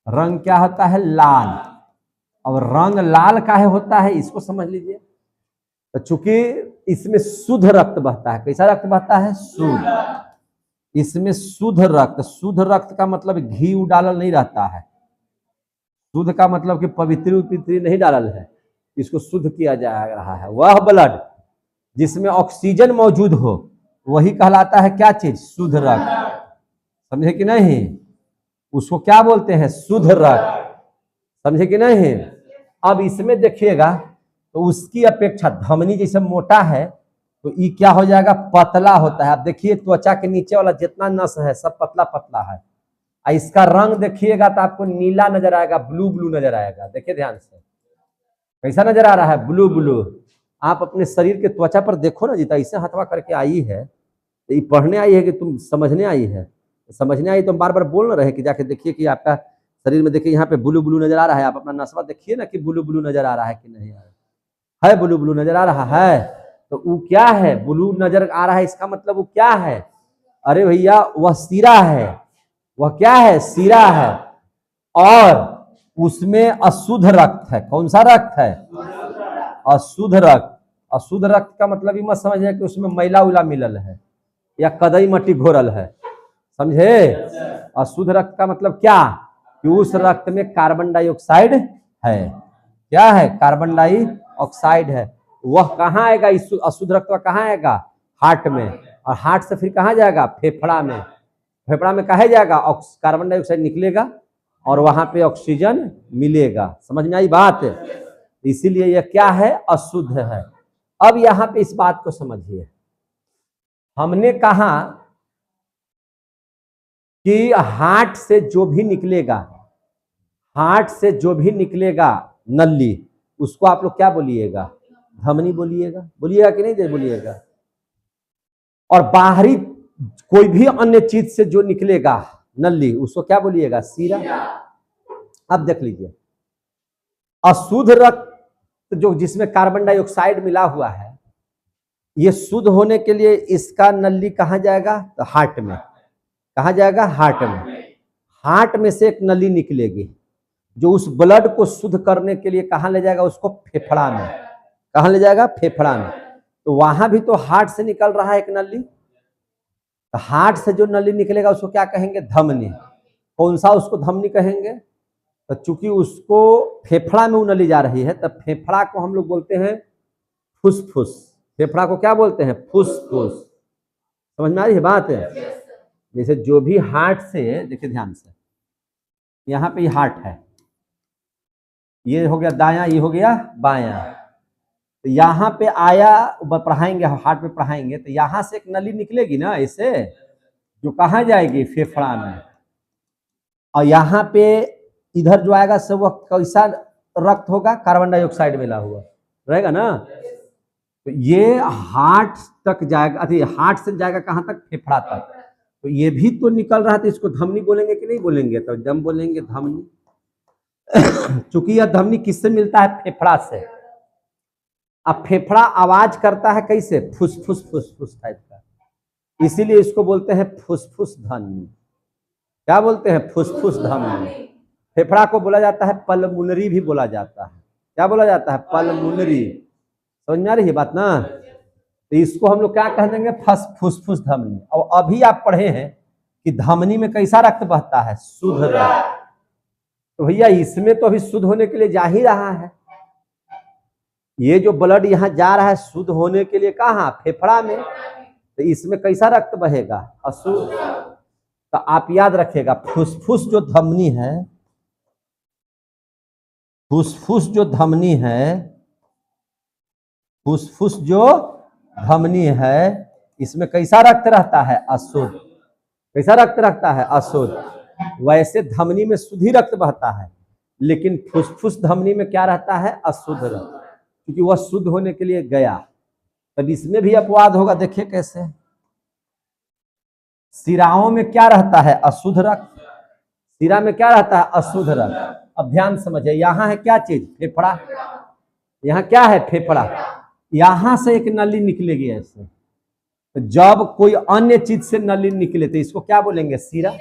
Speaker 1: रंग क्या होता है, लाल। अब रंग लाल काहे होता है, इसको समझ लीजिए। तो चूंकि इसमें शुद्ध रक्त बहता है, कैसा रक्त बहता है, शुद्ध। इसमें शुद्ध रक्त, शुद्ध रक्त का मतलब घी डालल नहीं रहता है, शुद्ध का मतलब कि पवित्र नहीं डालल है, इसको शुद्ध किया जा रहा है। वह ब्लड जिसमें ऑक्सीजन मौजूद हो वही कहलाता है क्या चीज, शुद्ध रक्त, समझे कि नहीं। उसको क्या बोलते हैं, शुद्ध रक्त, समझे कि नहीं। अब इसमें देखिएगा तो उसकी अपेक्षा धमनी जैसे मोटा है तो ये क्या हो जाएगा, पतला होता है। अब देखिए त्वचा के नीचे वाला जितना नस है सब पतला पतला है, और इसका रंग देखिएगा तो आपको नीला नजर आएगा, ब्लू ब्लू नजर आएगा। देखिए ध्यान से, कैसा नजर आ रहा है, ब्लू ब्लू। आप अपने शरीर के त्वचा पर देखो ना, जितना इसे हथवा करके आई है, तो ये पढ़ने आई है कि तुम समझने आई है, समझने आई तो बार बार बोल ना रहे कि जाके देखिए कि आपका शरीर में देखिए यहाँ पे ब्लू ब्लू नजर आ रहा है। आप अपना नसवा देखिए ना कि ब्लू ब्लू नजर आ रहा है कि नहीं आ रहा है, ब्लू ब्लू नजर आ रहा है। तो वो क्या है, ब्लू नजर आ रहा है, इसका मतलब वो क्या है, अरे भैया वह सीरा है। वह क्या है, सीरा है। और उसमें अशुद्ध रक्त है। कौन सा रक्त है, अशुद्ध रक्त। अशुद्ध रक्त का मतलब ये मत समझिए कि उसमें मैला उला मिलल है या कदई मट्टी घोरल है, समझे। अशुद्ध रक्त का मतलब क्या, कि उस रक्त में कार्बन डाइऑक्साइड है। क्या है, कार्बन डाइऑक्साइड है। वह कहाँ आएगा, अशुद्ध रक्त कहाँ आएगा, हार्ट में। और हार्ट से फिर कहाँ जाएगा, फेफड़ा में। फेफड़ा में कहा जाएगा, कार्बन डाइऑक्साइड निकलेगा और वहां पे ऑक्सीजन मिलेगा। समझ में आई बात। इसीलिए यह क्या है, अशुद्ध है। अब यहाँ पे इस बात को समझिए, हमने कहा कि हार्ट से जो भी निकलेगा, हार्ट से जो भी निकलेगा नली, उसको आप लोग क्या बोलिएगा, धमनी बोलिएगा। बोलिएगा कि नहीं बोलिएगा। और बाहरी कोई भी अन्य चीज से जो निकलेगा नली, उसको क्या बोलिएगा, सीरा। अब देख लीजिए, अशुद्ध रक्त जो जिसमें कार्बन डाइऑक्साइड मिला हुआ है, ये शुद्ध होने के लिए इसका नली कहाँ जाएगा, तो हार्ट में। कहाँ जाएगा? हार्ट में। हार्ट में से एक नली निकलेगी जो उस ब्लड को शुद्ध करने के लिए कहाँ ले जाएगा? उसको फेफड़ा में। कहाँ ले जाएगा? फेफड़ा में। तो वहां भी तो हार्ट से निकल रहा है एक नली, तो हार्ट से जो नली निकलेगा उसको क्या कहेंगे? धमनी। कौन सा उसको धमनी कहेंगे? तो चूंकि उसको फेफड़ा में वो नली जा रही है, तब फेफड़ा को हम लोग बोलते हैं फुसफुस। फेफड़ा को क्या बोलते हैं? फुसफुस। समझ में आ रही है बात? जैसे जो भी हार्ट से, देखिए ध्यान से, यहाँ पे हार्ट है, ये हो गया दायां, ये हो गया बायां, तो यहाँ पे आया, पढ़ाएंगे हार्ट में पढ़ाएंगे, तो यहाँ से एक नली निकलेगी ना ऐसे, जो कहाँ जाएगी? फेफड़ा में। और यहाँ पे इधर जो आएगा सब वह कैसा रक्त होगा? कार्बन डाइऑक्साइड मिला हुआ रहेगा ना। तो ये हार्ट तक जाएगा, अरे हार्ट से जाएगा कहाँ तक? फेफड़ा तक। तो ये भी तो निकल रहा था, इसको धमनी बोलेंगे कि नहीं बोलेंगे? तो जब बोलेंगे धमनी। चूंकि यह धमनी किससे मिलता है? फेफड़ा से। अब फेफड़ा आवाज करता है कैसे? फुसफुस फुसफुस टाइप का, इसीलिए इसको बोलते हैं फुसफुस धमनी। क्या बोलते हैं? फुसफुस धमनी। फेफड़ा को बोला जाता है पल्मोनरी भी बोला जाता है। क्या बोला जाता है? पल्मोनरी। समझ में आ रही है बात ना? तो इसको हम लोग क्या कह देंगे? फुसफुस धमनी। और अभी आप पढ़े हैं कि धमनी में कैसा रक्त बहता है? शुद्ध रक्त। तो भैया इसमें तो अभी शुद्ध होने के लिए जा ही रहा है, ये जो ब्लड यहाँ जा रहा है शुद्ध होने के लिए कहाँ? फेफड़ा में। तो इसमें कैसा रक्त बहेगा? अशुद्ध। तो आप याद रखिएगा, फुसफुस जो धमनी है, फुसफुस जो धमनी है, फुसफुस जो धमनी है, इसमें कैसा रक्त रहता है? अशुद्ध। कैसा रक्त रहता है? अशुद्ध। वैसे धमनी में शुद्ध ही रक्त बहता है, लेकिन फुसफुस धमनी में क्या रहता है? अशुद्ध रक्त, क्योंकि वह शुद्ध होने के लिए गया। तब इसमें भी अपवाद होगा। देखिए कैसे, सिराओं में क्या रहता है? अशुद्ध रक्त। सिरा में क्या रहता है? अशुद्ध रक्त। अब ध्यान समझिए, यहाँ है क्या चीज? फेफड़ा। यहाँ क्या है? फेफड़ा। यहां से एक नली निकलेगी ऐसे, तो जब कोई अन्य चीज से नली निकले तो इसको क्या बोलेंगे? सिरा।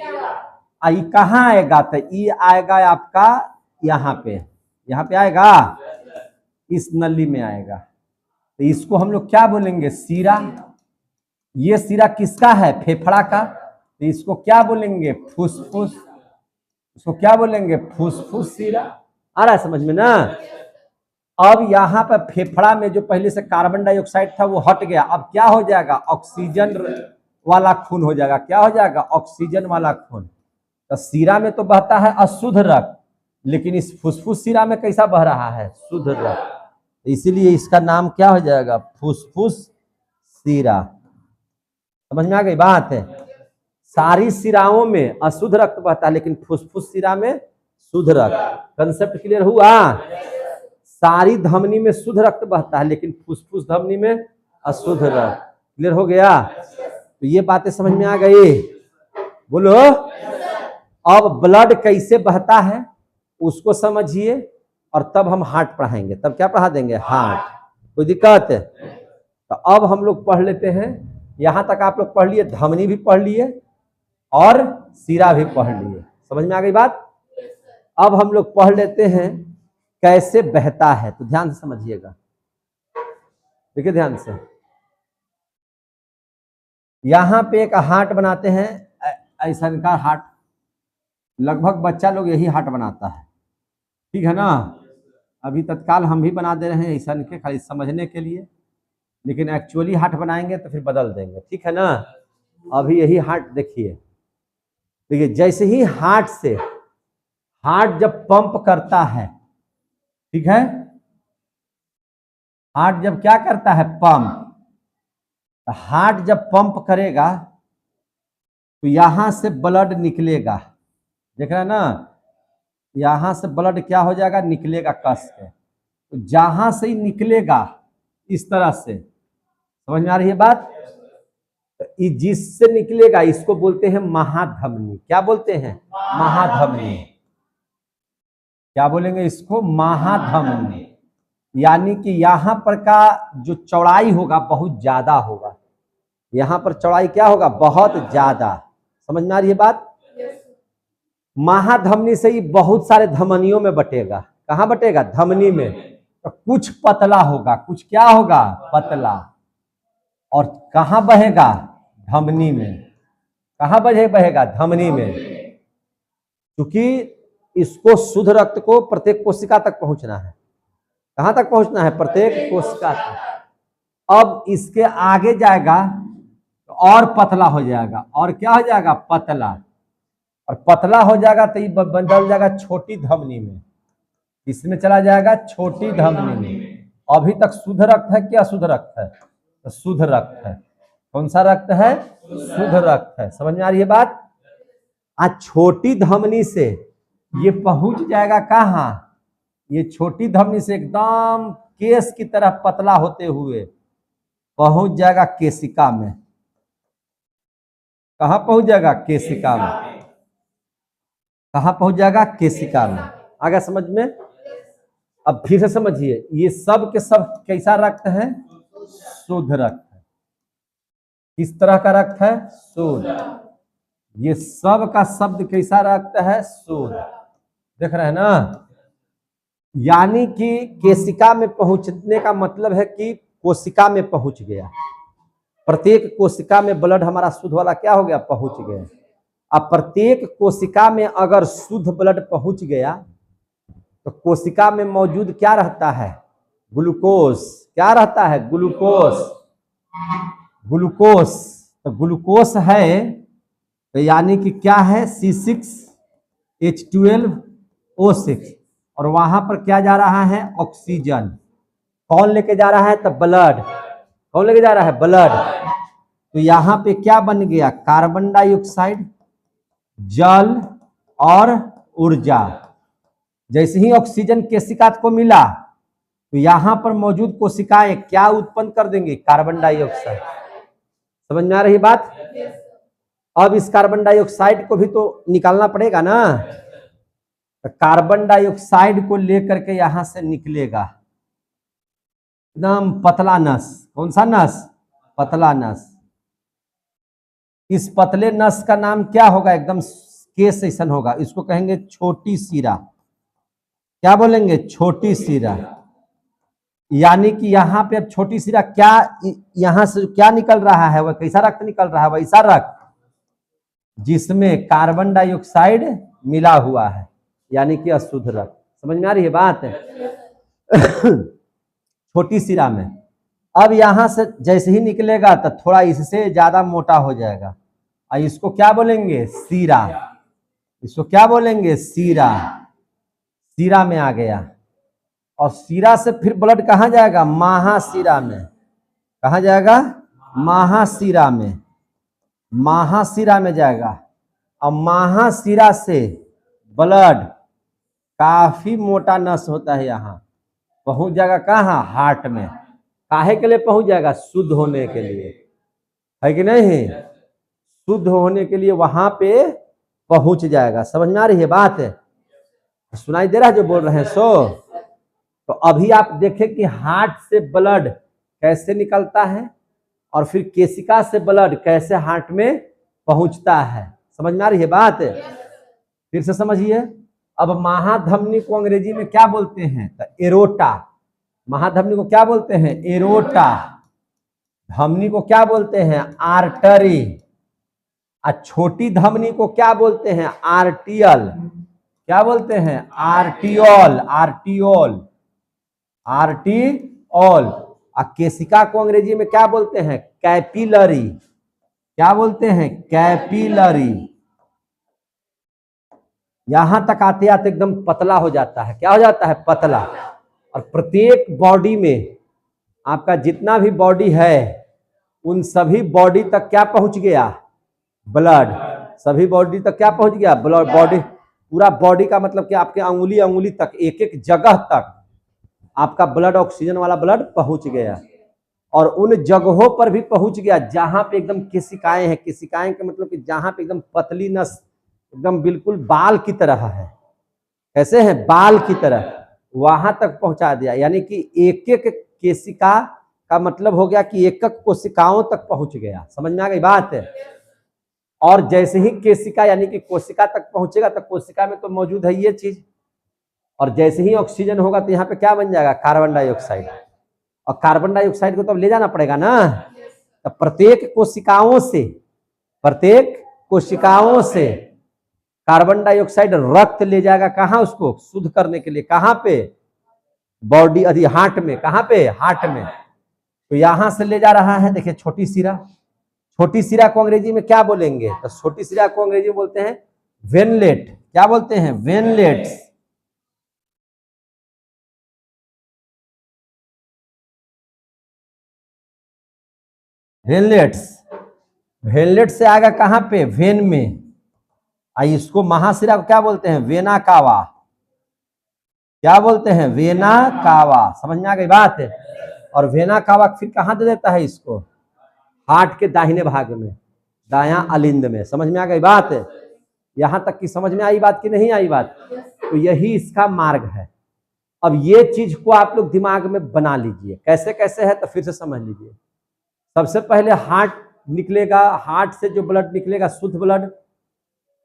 Speaker 1: ये कहाँ आएगा? तो ये आएगा आपका यहाँ पे, यहाँ पे आएगा, इस नली में आएगा, तो इसको हम लोग क्या बोलेंगे? सिरा। ये सिरा किसका है? फेफड़ा का। तो इसको क्या बोलेंगे? फुसफुस। इसको क्या बोलेंगे? फुसफुस सिरा। आ रहा है समझ में ना? अब यहाँ पर फेफड़ा में जो पहले से कार्बन डाइऑक्साइड था वो हट गया, अब क्या हो जाएगा? ऑक्सीजन वाला खून हो जाएगा। क्या हो जाएगा? ऑक्सीजन वाला खून। तो सिरा में तो बहता है अशुद्ध रक्त, लेकिन इस फुसफुस सिरा में कैसा बह रहा है? शुद्ध रक्त। इसीलिए इसका नाम क्या हो जाएगा? फुसफुस सिरा। समझ में आ गई बात? है सारी सिराओं में अशुद्ध रक्त बहता है, लेकिन फुसफुस सिरा में शुद्ध रक्त। कंसेप्ट क्लियर हुआ? सारी धमनी में शुद्ध रक्त बहता है, लेकिन फुसफुस धमनी में अशुद्ध रक्त। क्लियर हो गया? तो ये बातें समझ में आ गई? बोलो। अब ब्लड कैसे बहता है उसको समझिए, और तब हम हार्ट पढ़ाएंगे। तब क्या पढ़ा देंगे? हार्ट। कोई दिक्कत? तो अब हम लोग पढ़ लेते हैं, यहां तक आप लोग पढ़ लिए, धमनी भी पढ़ लिए और सिरा भी पढ़ लिए। समझ में आ गई बात? अब हम लोग पढ़ लेते हैं कैसे बहता है। तो ध्यान से समझिएगा, देखिए ध्यान से। यहां पे एक हार्ट बनाते हैं, ऐसा का हार्ट, लगभग बच्चा लोग यही हार्ट बनाता है, ठीक है ना? अभी तत्काल हम भी बना दे रहे हैं ऐसा के, खाली समझने के लिए, लेकिन एक्चुअली हार्ट बनाएंगे तो फिर बदल देंगे, ठीक है ना? अभी यही हार्ट देखिए, देखिए जैसे ही हार्ट से, हार्ट जब पंप करता है, ठीक है, हार्ट जब क्या करता है? पंप। हार्ट जब पंप करेगा तो यहां से ब्लड निकलेगा, देख रहे हैं ना? यहां से ब्लड क्या हो जाएगा? निकलेगा कस के। तो जहां से ही निकलेगा इस तरह से, समझ में आ रही है बात? तो जिससे निकलेगा इसको बोलते हैं महाधमनी। क्या बोलते हैं? महाधमनी। क्या बोलेंगे इसको? महाधमनी। यानी कि यहां पर का जो चौड़ाई होगा बहुत ज्यादा होगा, यहां पर चौड़ाई क्या होगा? बहुत ज्यादा। समझ में आ रही है बात? महाधमनी से ही बहुत सारे धमनियों में बटेगा। कहाँ बटेगा? धमनी में। तो कुछ पतला होगा, कुछ क्या होगा? पतला। और कहाँ बहेगा? धमनी में। कहाँ बहेगा? धमनी में। क्योंकि इसको शुद्ध रक्त को प्रत्येक कोशिका तक पहुंचना है। कहां तक पहुंचना है? प्रत्येक कोशिका तक। अब इसके आगे जाएगा तो और पतला हो जाएगा। और क्या हो जाएगा? पतला। और पतला हो जाएगा तो ये बदल जाएगा छोटी धमनी में। इसमें चला जाएगा छोटी धमनी में। अभी तक शुद्ध रक्त है कि अशुद्ध रक्त है? तो शुद्ध रक्त है। कौन सा रक्त है? शुद्ध रक्त है। समझ में आ रही है बात? आज छोटी धमनी से ये पहुंच जाएगा कहां? ये छोटी धमनी से एकदम केस की तरह पतला होते हुए पहुंच जाएगा केशिका में। कहां पहुंच जाएगा? केशिका में। कहां पहुंच जाएगा? केशिका में। आ गया समझ में? अब फिर से समझिए, ये सब के सब कैसा रक्त है? शुद्ध रक्त है। किस तरह का रक्त है? शुद्ध। ये सब का शब्द कैसा रक्त है? शुद्ध। देख रहे हैं ना? यानी कि केशिका में पहुंचने का मतलब है कि कोशिका में पहुंच गया। प्रत्येक कोशिका में ब्लड हमारा शुद्ध वाला क्या हो गया? पहुंच गया। अब प्रत्येक कोशिका में अगर शुद्ध ब्लड पहुंच गया तो कोशिका में मौजूद क्या रहता है? ग्लूकोज। क्या रहता है? ग्लूकोज। ग्लूकोज। तो ग्लूकोज है तो यानी कि क्या है? C6H12O6। और वहां पर क्या जा रहा है? ऑक्सीजन। कौन लेके जा रहा है? तो ब्लड। कौन लेके जा रहा है? ब्लड। तो यहां पे क्या बन गया? कार्बन डाइऑक्साइड, जल और ऊर्जा। जैसे ही ऑक्सीजन केशिका को मिला तो यहां पर मौजूद कोशिकाएं क्या उत्पन्न कर देंगे? Carbon dioxide. समझ में आ रही बात? अब इस कार्बन डाइऑक्साइड को भी तो निकालना पड़ेगा ना। तो कार्बन डाइऑक्साइड को लेकर के यहां से निकलेगा एकदम पतला नस। कौन सा नस? पतला नस। इस पतले नस का नाम क्या होगा? एकदम केस ऐसा होगा। इसको कहेंगे छोटी सीरा। क्या बोलेंगे? छोटी सीरा। यानी कि यहाँ पे अब छोटी सीरा क्या, यहां से क्या निकल रहा है? वह कैसा रक्त निकल रहा है? वैसा रक्त जिसमें कार्बन डाइऑक्साइड मिला हुआ है, यानी कि अशुद्ध रक्त। समझ में आ रही है बात? छोटी सीरा में। अब यहां से जैसे ही निकलेगा तो थोड़ा इससे ज्यादा मोटा हो जाएगा और इसको क्या बोलेंगे? सीरा। इसको क्या बोलेंगे? सीरा। सीरा में आ गया। और सीरा से फिर ब्लड कहां जाएगा? महासीरा में। कहां जाएगा? महासीरा में। महासीरा में जाएगा। अब महासीरा से ब्लड काफी मोटा नस होता है, यहां पहुंच जाएगा कहां? हार्ट में। काहे के लिए पहुंच जाएगा? शुद्ध होने के लिए, है कि नहीं? शुद्ध होने के लिए वहां पे पहुंच जाएगा। समझ में आ रही है बात? सुनाई दे रहा है जो बोल रहे हैं सो? तो अभी आप देखें कि हार्ट से ब्लड कैसे निकलता है और फिर केशिका से ब्लड कैसे हार्ट में पहुंचता है। समझ में आ रही है बात? फिर से समझिए। अब महाधमनी को अंग्रेजी में क्या बोलते हैं? तो एरोटा। महाधमनी को क्या बोलते हैं? एरोटा। धमनी को क्या बोलते हैं? आर्टरी। और छोटी धमनी को क्या बोलते हैं? आर्टियल। क्या बोलते हैं? आर्टियोल। आर्टियोल। आर्टियोल। और केशिका को अंग्रेजी में क्या बोलते हैं? कैपिलरी। क्या बोलते हैं? कैपिलरी। यहां तक आते आते एकदम पतला हो जाता है। क्या हो जाता है? पतला। और प्रत्येक बॉडी में आपका जितना भी बॉडी है उन सभी बॉडी तक क्या पहुंच गया? ब्लड। सभी बॉडी तक क्या पहुंच गया? ब्लड। बॉडी, पूरा बॉडी का मतलब कि आपके अंगुली अंगुली तक, एक एक जगह तक आपका ब्लड, ऑक्सीजन वाला ब्लड पहुंच गया। और उन जगहों पर भी पहुंच गया जहां पे एकदम केशिकाएं हैं। केशिकाएं का मतलब कि जहां पे एकदम पतली नस एकदम बिल्कुल बाल की तरह है। कैसे है? बाल की तरह। वहां तक पहुंचा दिया। यानी कि एक एक केशिका का मतलब हो गया कि एक एक कोशिकाओं तक पहुंच गया। समझ में आ गई बात? और जैसे ही केशिका यानी कि कोशिका तक पहुंचेगा तो कोशिका में तो मौजूद है ये चीज, और जैसे ही ऑक्सीजन होगा तो यहाँ पे क्या बन जाएगा, कार्बन डाइऑक्साइड। और कार्बन डाइऑक्साइड को तो अब ले जाना पड़ेगा ना, तो प्रत्येक कोशिकाओं से कार्बन डाइऑक्साइड रक्त ले जाएगा कहाँ, उसको शुद्ध करने के लिए, कहाँ पे, बॉडी अभी हार्ट में, कहाँ पे, हार्ट में। तो यहां से ले जा रहा है, देखिए छोटी सिरा, छोटी सिरा को अंग्रेजी में क्या बोलेंगे, तो छोटी सिरा को अंग्रेजी में बोलते हैं वेनलेट। क्या बोलते हैं, वेनलेट्स। वेनलेट से आएगा कहां पे, वेन में। आई इसको महाशिरा को क्या बोलते हैं, वेना कावा। क्या बोलते हैं, वेना कावा। समझ में आ गई बात है। और वेना कावा फिर कहां दे देता है इसको, हार्ट के दाहिने भाग में, दायां अलिंद में। समझ में आ गई बात है। यहां तक की समझ में आई बात कि नहीं आई बात, तो यही इसका मार्ग है। अब ये चीज को आप लोग दिमाग में बना लीजिए, कैसे कैसे है तो फिर से समझ लीजिए। सबसे पहले हार्ट निकलेगा, हार्ट से जो ब्लड निकलेगा शुद्ध ब्लड,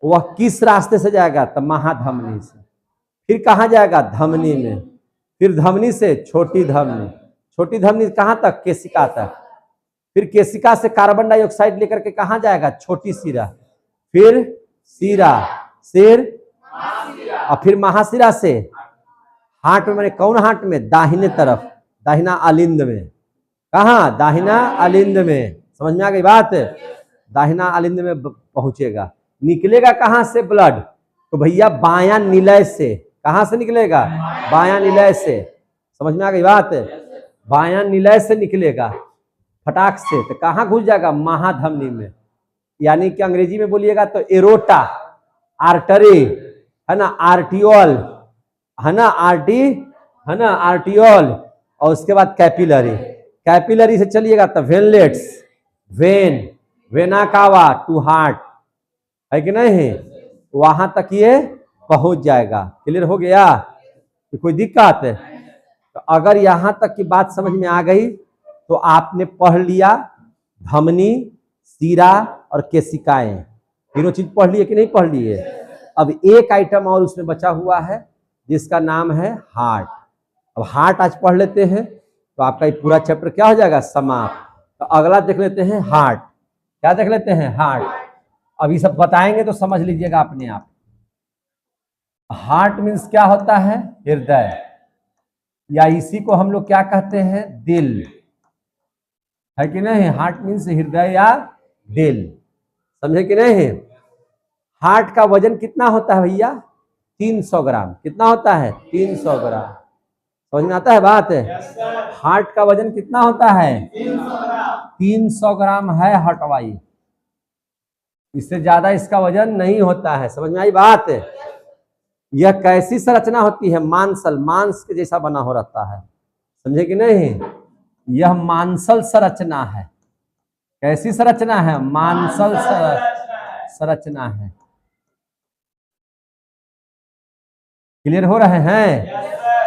Speaker 1: वह किस रास्ते से जाएगा, तो महाधमनी से। फिर कहाँ जाएगा, धमनी में। फिर धमनी से छोटी धमनी, छोटी धमनी कहाँ तक, केशिका तक। फिर केशिका से कार्बन डाइऑक्साइड लेकर के कहाँ जाएगा, छोटी सिरा, फिर सिरा, सिर, और फिर महाशिरा से हार्ट में, मैंने कौन हार्ट में, दाहिने तरफ, दाहिना अलिंद में। कहाँ, दाहिना अलिंद में। समझ में आ गई बात, दाहिना अलिंद में पहुंचेगा। निकलेगा कहां से ब्लड, तो भैया बायां निलय से। कहां से निकलेगा, बायां निलय से। समझ में आ गई बात, बायां निलय से निकलेगा फटाक से, तो कहां घुस जाएगा, महाधमनी में। यानी कि अंग्रेजी में बोलिएगा तो एरोटा, आर्टरी है ना, आर्टियोल है ना, आर्टी है ना, आर्टियोल, और उसके बाद कैपिलरी। कैपिलरी से चलिएगा तो venules, vein, vena cava to heart, है कि नहीं, वहां तक ये पहुंच जाएगा। क्लियर हो गया, तो कोई दिक्कत है। तो अगर यहां तक की बात समझ में आ गई तो आपने पढ़ लिया धमनी, सिरा और केशिकाएं, तीनों चीज पढ़ लिए कि नहीं पढ़ लिए। अब एक आइटम और उसमें बचा हुआ है जिसका नाम है हार्ट। अब हार्ट आज पढ़ लेते हैं तो आपका ये पूरा चैप्टर क्या हो जाएगा, समाप्त। तो अगला देख लेते हैं हार्ट। क्या देख लेते हैं, हार्ट। अभी सब बताएंगे तो समझ लीजिएगा अपने आप। हार्ट मीन्स क्या होता है, हृदय, या इसी को हम लोग क्या कहते हैं, दिल, है कि नहीं। हार्ट मीन्स हृदय या दिल, समझे कि नहीं। हार्ट का वजन कितना होता है भैया, 300 ग्राम। कितना होता है, 300 ग्राम। समझ में आता है बात है। हार्ट का वजन कितना होता है, 300 ग्राम है हटवाई, इससे ज्यादा इसका वजन नहीं होता है। समझ में आई बात है। यह कैसी संरचना होती है, मांसल, मांस के जैसा बना हो रहता है, समझे कि नहीं। यह मांसल संरचना है। कैसी संरचना है, मांसल संरचना है। क्लियर हो रहे हैं।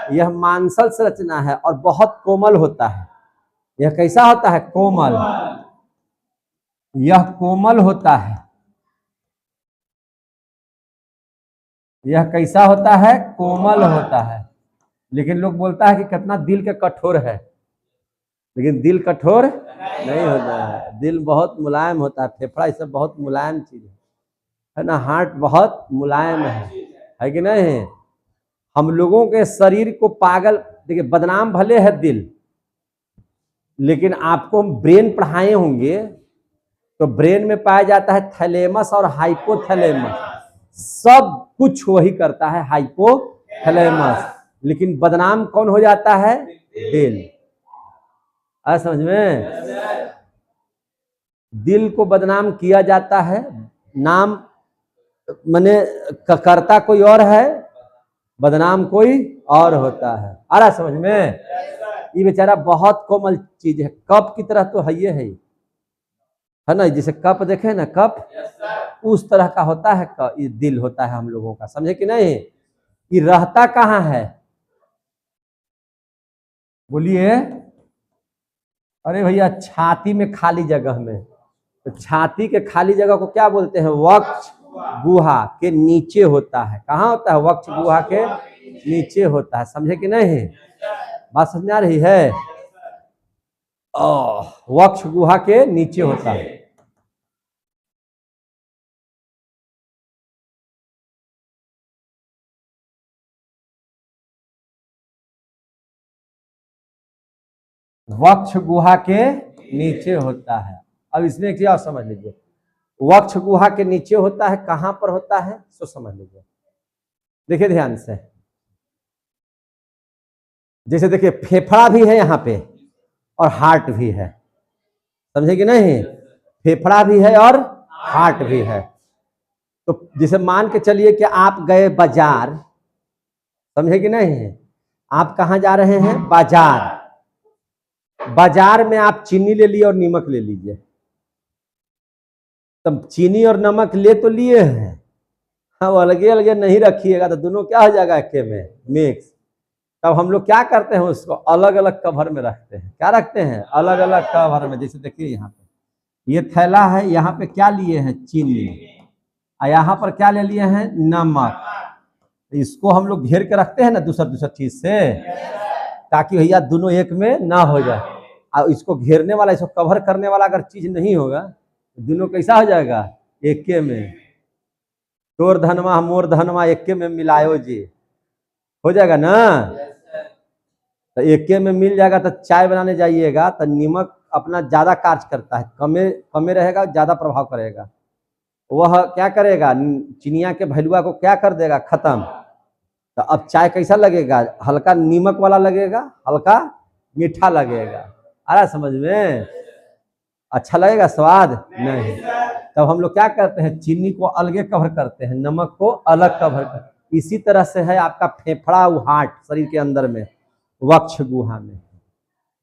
Speaker 1: यह मांसल संरचना है और बहुत कोमल होता है। यह कैसा होता है, कोमल, यह कोमल होता है। यह कैसा होता है, कोमल होता है। लेकिन लोग बोलता है कि कितना दिल के कठोर है, लेकिन दिल कठोर नहीं होता है। दिल बहुत मुलायम होता है, फेफड़ा ये सब बहुत मुलायम चीज है ना। हार्ट बहुत मुलायम है कि नहीं। हम लोगों के शरीर को पागल, देखिए बदनाम भले है दिल, लेकिन आपको हम ब्रेन पढ़ाए होंगे तो ब्रेन में पाया जाता है थैलेमस और हाइपोथैलेमस, सब कुछ वही करता है, हाइपोथैलेमस। लेकिन बदनाम कौन हो जाता है, दिल। आ समझ में, दिल को बदनाम किया जाता है। नाम माने करता कोई और है, बदनाम कोई और होता है। आ रहा समझ में। ये बेचारा बहुत कोमल चीज है, कप की तरह तो है, ये है ना। जैसे कप देखे ना, कप उस तरह का होता है, ये दिल होता है हम लोगों का, समझे कि नहीं। ये रहता कहाँ है, बोलिए। अरे भैया छाती में, खाली जगह में। तो छाती के खाली जगह को क्या बोलते हैं? वक्ष गुहा के नीचे होता है। कहाँ होता है? वक्ष गुहा के नीचे होता है। समझे कि नहीं? बात समझ आ रही है? वक्ष गुहा के नीचे होता है। वक्ष गुहा के नीचे होता है। अब इसमें एक चीज समझ लीजिए, वक्ष गुहा के नीचे होता है, कहां पर होता है सो समझ लीजिए। देखिए ध्यान से, जैसे देखिए फेफड़ा भी है यहाँ पे और हार्ट भी है। समझे कि नहीं? फेफड़ा भी है और हार्ट भी है। तो जैसे मान के चलिए कि आप गए बाजार, समझे कि नहीं? आप कहाँ जा रहे हैं? बाजार। बाजार में आप चीनी ले लिए और नमक ले लीजिए। तब चीनी और नमक ले तो लिए हैं, हाँ, वो अलगे अलगे नहीं रखिएगा तो दोनों क्या हो जाएगा? एक में मिक्स। तब हम लोग क्या करते हैं? उसको अलग अलग कवर में रखते हैं। क्या रखते हैं? अलग अलग कवर में। जैसे देखिए यहाँ पे ये थैला है, यहाँ पे क्या लिए हैं? चीनी, और यहाँ पर क्या ले लिए हैं? नमक। इसको हम लोग घेर के रखते हैं ना दूसरा दूसरा चीज से, ताकि भैया दोनों एक में ना हो जाए। और इसको घेरने वाला, इसको कवर करने वाला अगर चीज नहीं होगा तो दोनों कैसा हो जाएगा? एक में। तोर धनवा मोर धनवा एक में मिलायो जी, हो जाएगा ना? तो एक में मिल जाएगा। तो चाय बनाने जाइएगा तो नमक अपना ज्यादा कार्य करता है, कमे रहेगा, ज्यादा प्रभाव करेगा। वह क्या करेगा? चिनिया के भैलुआ को क्या कर देगा? खत्म। तो अब चाय कैसा लगेगा? हल्का नीमक वाला लगेगा, हल्का मीठा लगेगा। आ रहा समझ में? अच्छा लगेगा स्वाद? नहीं। तब हम लोग क्या करते हैं? चीनी को अलगे कवर करते हैं, नमक को अलग कवर करते। इसी तरह से है आपका फेफड़ा और हार्ट शरीर के अंदर में, वक्ष गुहा में।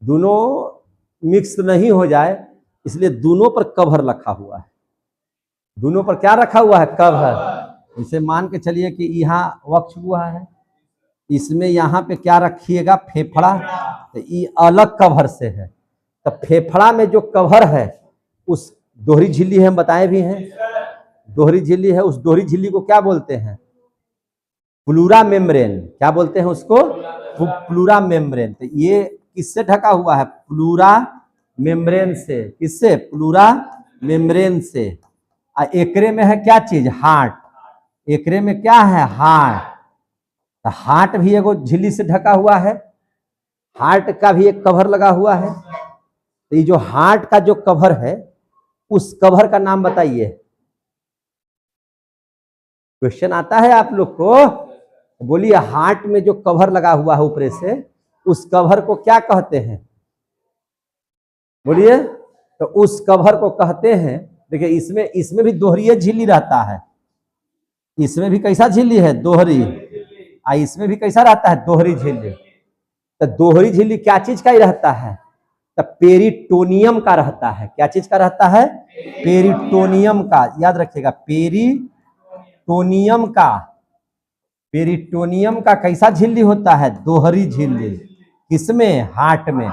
Speaker 1: दोनों मिक्स नहीं हो जाए इसलिए दोनों पर कवर रखा हुआ है। दोनों पर क्या रखा हुआ है? कवर। इसे मान के चलिए कि यहाँ वक्ष गुहा है, इसमें यहाँ पे क्या रखिएगा? फेफड़ा। तो ये अलग कवर से है। तो फेफड़ा में जो कवर है उस दोहरी झिल्ली है, हम बताए भी हैं, दोहरी झिल्ली है। उस दोहरी झिल्ली को क्या बोलते हैं? Pleura membrane. क्या बोलते हैं उसको? Pleura membrane. तो ये किससे ढका हुआ है? प्लूरा मेम्ब्रेन से। किससे? प्लूरा मेम्ब्रेन से। एकरे में है क्या चीज? हार्ट। एकरे में क्या है? हार्ट। तो हार्ट भी एगो झिल्ली से ढका हुआ है, हार्ट का भी एक कवर लगा हुआ है। तो ये जो हार्ट का जो कवर है उस कवर का नाम बताइए। क्वेश्चन आता है आप लोग को, बोलिए। हार्ट में जो कवर लगा हुआ है ऊपर से, उस कवर को क्या कहते हैं? बोलिए। तो उस कवर को कहते हैं, देखिए इसमें भी दोहरी झिल्ली रहता है। इसमें भी कैसा झिल्ली है? दोहरी। इसमें भी कैसा रहता है? दोहरी झिल्ली। तो दोहरी झिल्ली क्या चीज का ही रहता है? तो पेरिटोनियम का रहता है। क्या चीज का रहता है? पेरिटोनियम का। याद रखिएगा, पेरिटोनियम का। पेरिटोनियम का कैसा झिल्ली होता है? दोहरी झिल्ली। किसमें? हार्ट में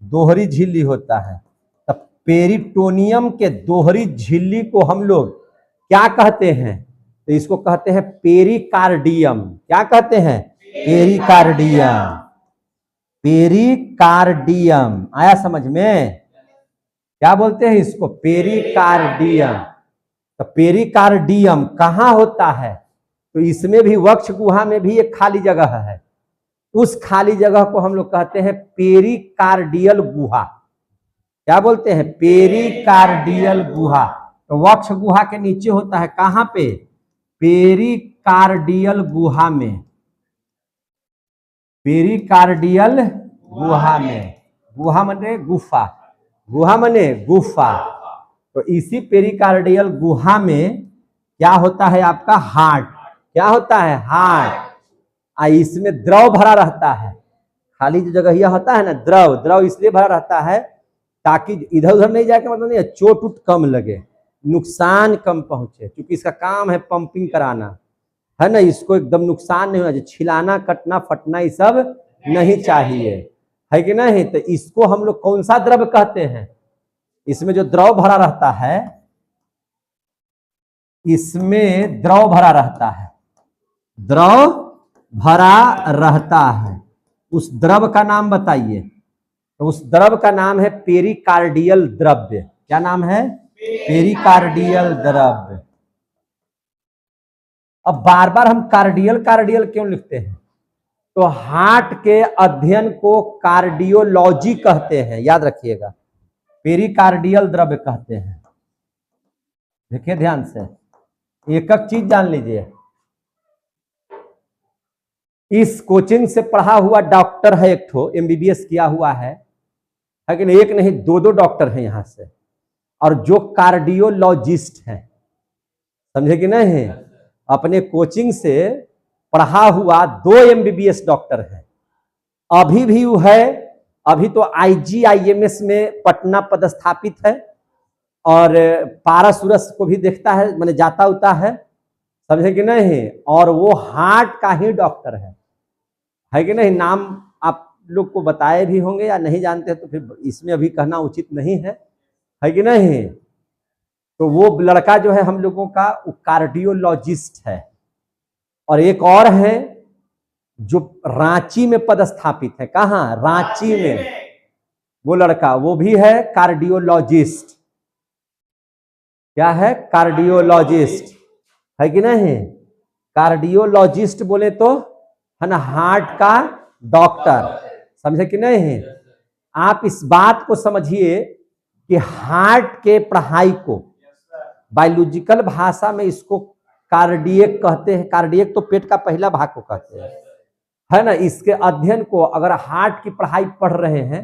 Speaker 1: दोहरी झिल्ली होता है। तो पेरिटोनियम के दोहरी झिल्ली को हम लोग क्या कहते हैं? तो इसको कहते हैं पेरिकार्डियम। क्या कहते हैं? पेरिकार्डियम। पेरिकार्डियम आया समझ में? क्या बोलते हैं इसको? पेरिकार्डियम। तो पेरिकार्डियम कहाँ होता है? तो इसमें भी वक्ष गुहा में भी एक खाली जगह है। उस खाली जगह को हम लोग कहते हैं पेरिकार्डियल गुहा। क्या बोलते हैं? पेरिकार्डियल गुहा। तो वक्ष गुहा के नीचे होता है, कहाँ पे? पेरिकार्डियल गुहा में। पेरिकार्डियल गुहा में। गुहा मने गुफा, गुहा मने गुफा। तो इसी पेरिकार्डियल गुहा में क्या होता है? आपका हार्ट। क्या होता है? हार्ट। इसमें द्रव भरा रहता है। खाली जो जगह यह होता है ना, द्रव इसलिए भरा रहता है ताकि इधर उधर नहीं जाके, मतलब नहीं, चोट उट कम लगे, नुकसान कम पहुंचे। क्योंकि इसका काम है पंपिंग कराना, है ना। इसको एकदम नुकसान नहीं होना चाहिए, छिलाना कटना फटना ये सब नहीं चाहिए, है कि नहीं। तो इसको हम लोग कौन सा द्रव कहते हैं? इसमें जो द्रव भरा रहता है, इसमें द्रव भरा रहता है, द्रव भरा रहता है। उस द्रव का नाम बताइए। तो उस द्रव का नाम है पेरिकार्डियल द्रव्य। क्या नाम है? पेरिकार्डियल द्रव्य। अब बार बार हम कार्डियल कार्डियल क्यों लिखते हैं? तो हार्ट के अध्ययन को कार्डियोलॉजी कहते हैं, याद रखिएगा। पेरिकार्डियल द्रव्य कहते हैं। देखिए ध्यान से, एक एक चीज जान लीजिए। इस कोचिंग से पढ़ा हुआ डॉक्टर है एक ठो, एमबीबीएस किया हुआ है कि नहीं? एक नहीं, दो दो डॉक्टर हैं यहां से, और जो कार्डियोलॉजिस्ट हैं, समझे कि नहीं? अपने कोचिंग से पढ़ा हुआ 2 एमबीबीएस डॉक्टर हैं। अभी भी वो है, अभी तो आईजीआईएमएस में पटना पदस्थापित है, और पारस उरस को भी देखता है, मैंने जाता उता है, समझे कि नहीं? और वो हार्ट का ही डॉक्टर है कि नहीं? नाम आप लोग को बताए भी होंगे या नहीं जानते, तो फिर इसमें अभी कहना उचित नहीं है कि नहीं? तो वो लड़का जो है हम लोगों का, वो कार्डियोलॉजिस्ट है। और एक और है जो रांची में पदस्थापित है। कहाँ? रांची में। वो लड़का, वो भी है कार्डियोलॉजिस्ट। क्या है? कार्डियोलॉजिस्ट है कि नहीं? कार्डियोलॉजिस्ट बोले तो है ना, हार्ट का डॉक्टर, समझे कि नहीं? आप इस बात को समझिए कि हार्ट के पढ़ाई को बायोलॉजिकल भाषा में इसको कार्डियक कहते हैं। कार्डियक तो पेट का पहला भाग को कहते हैं, है ना? इसके अध्ययन को, अगर हार्ट की पढ़ाई पढ़ रहे हैं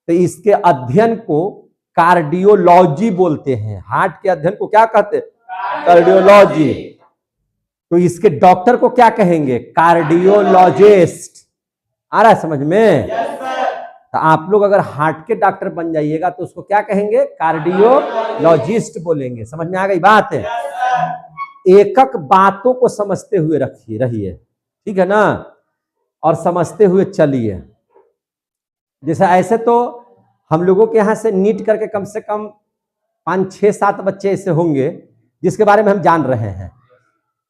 Speaker 1: तो इसके अध्ययन को कार्डियोलॉजी बोलते हैं। हार्ट के अध्ययन को क्या कहते हैं? कार्डियोलॉजी। तो इसके डॉक्टर को क्या कहेंगे? कार्डियोलॉजिस्ट। आ रहा है समझ में? तो आप लोग अगर हार्ट के डॉक्टर बन जाइएगा तो उसको क्या कहेंगे? कार्डियोलॉजिस्ट बोलेंगे। समझ में आ गई बात है? एक एक बातों को समझते हुए रहिए, ठीक है ना? और समझते हुए चलिए। जैसे ऐसे तो हम लोगों के यहाँ से नीट करके कम से कम 5, 6, 7 बच्चे ऐसे होंगे जिसके बारे में हम जान रहे हैं,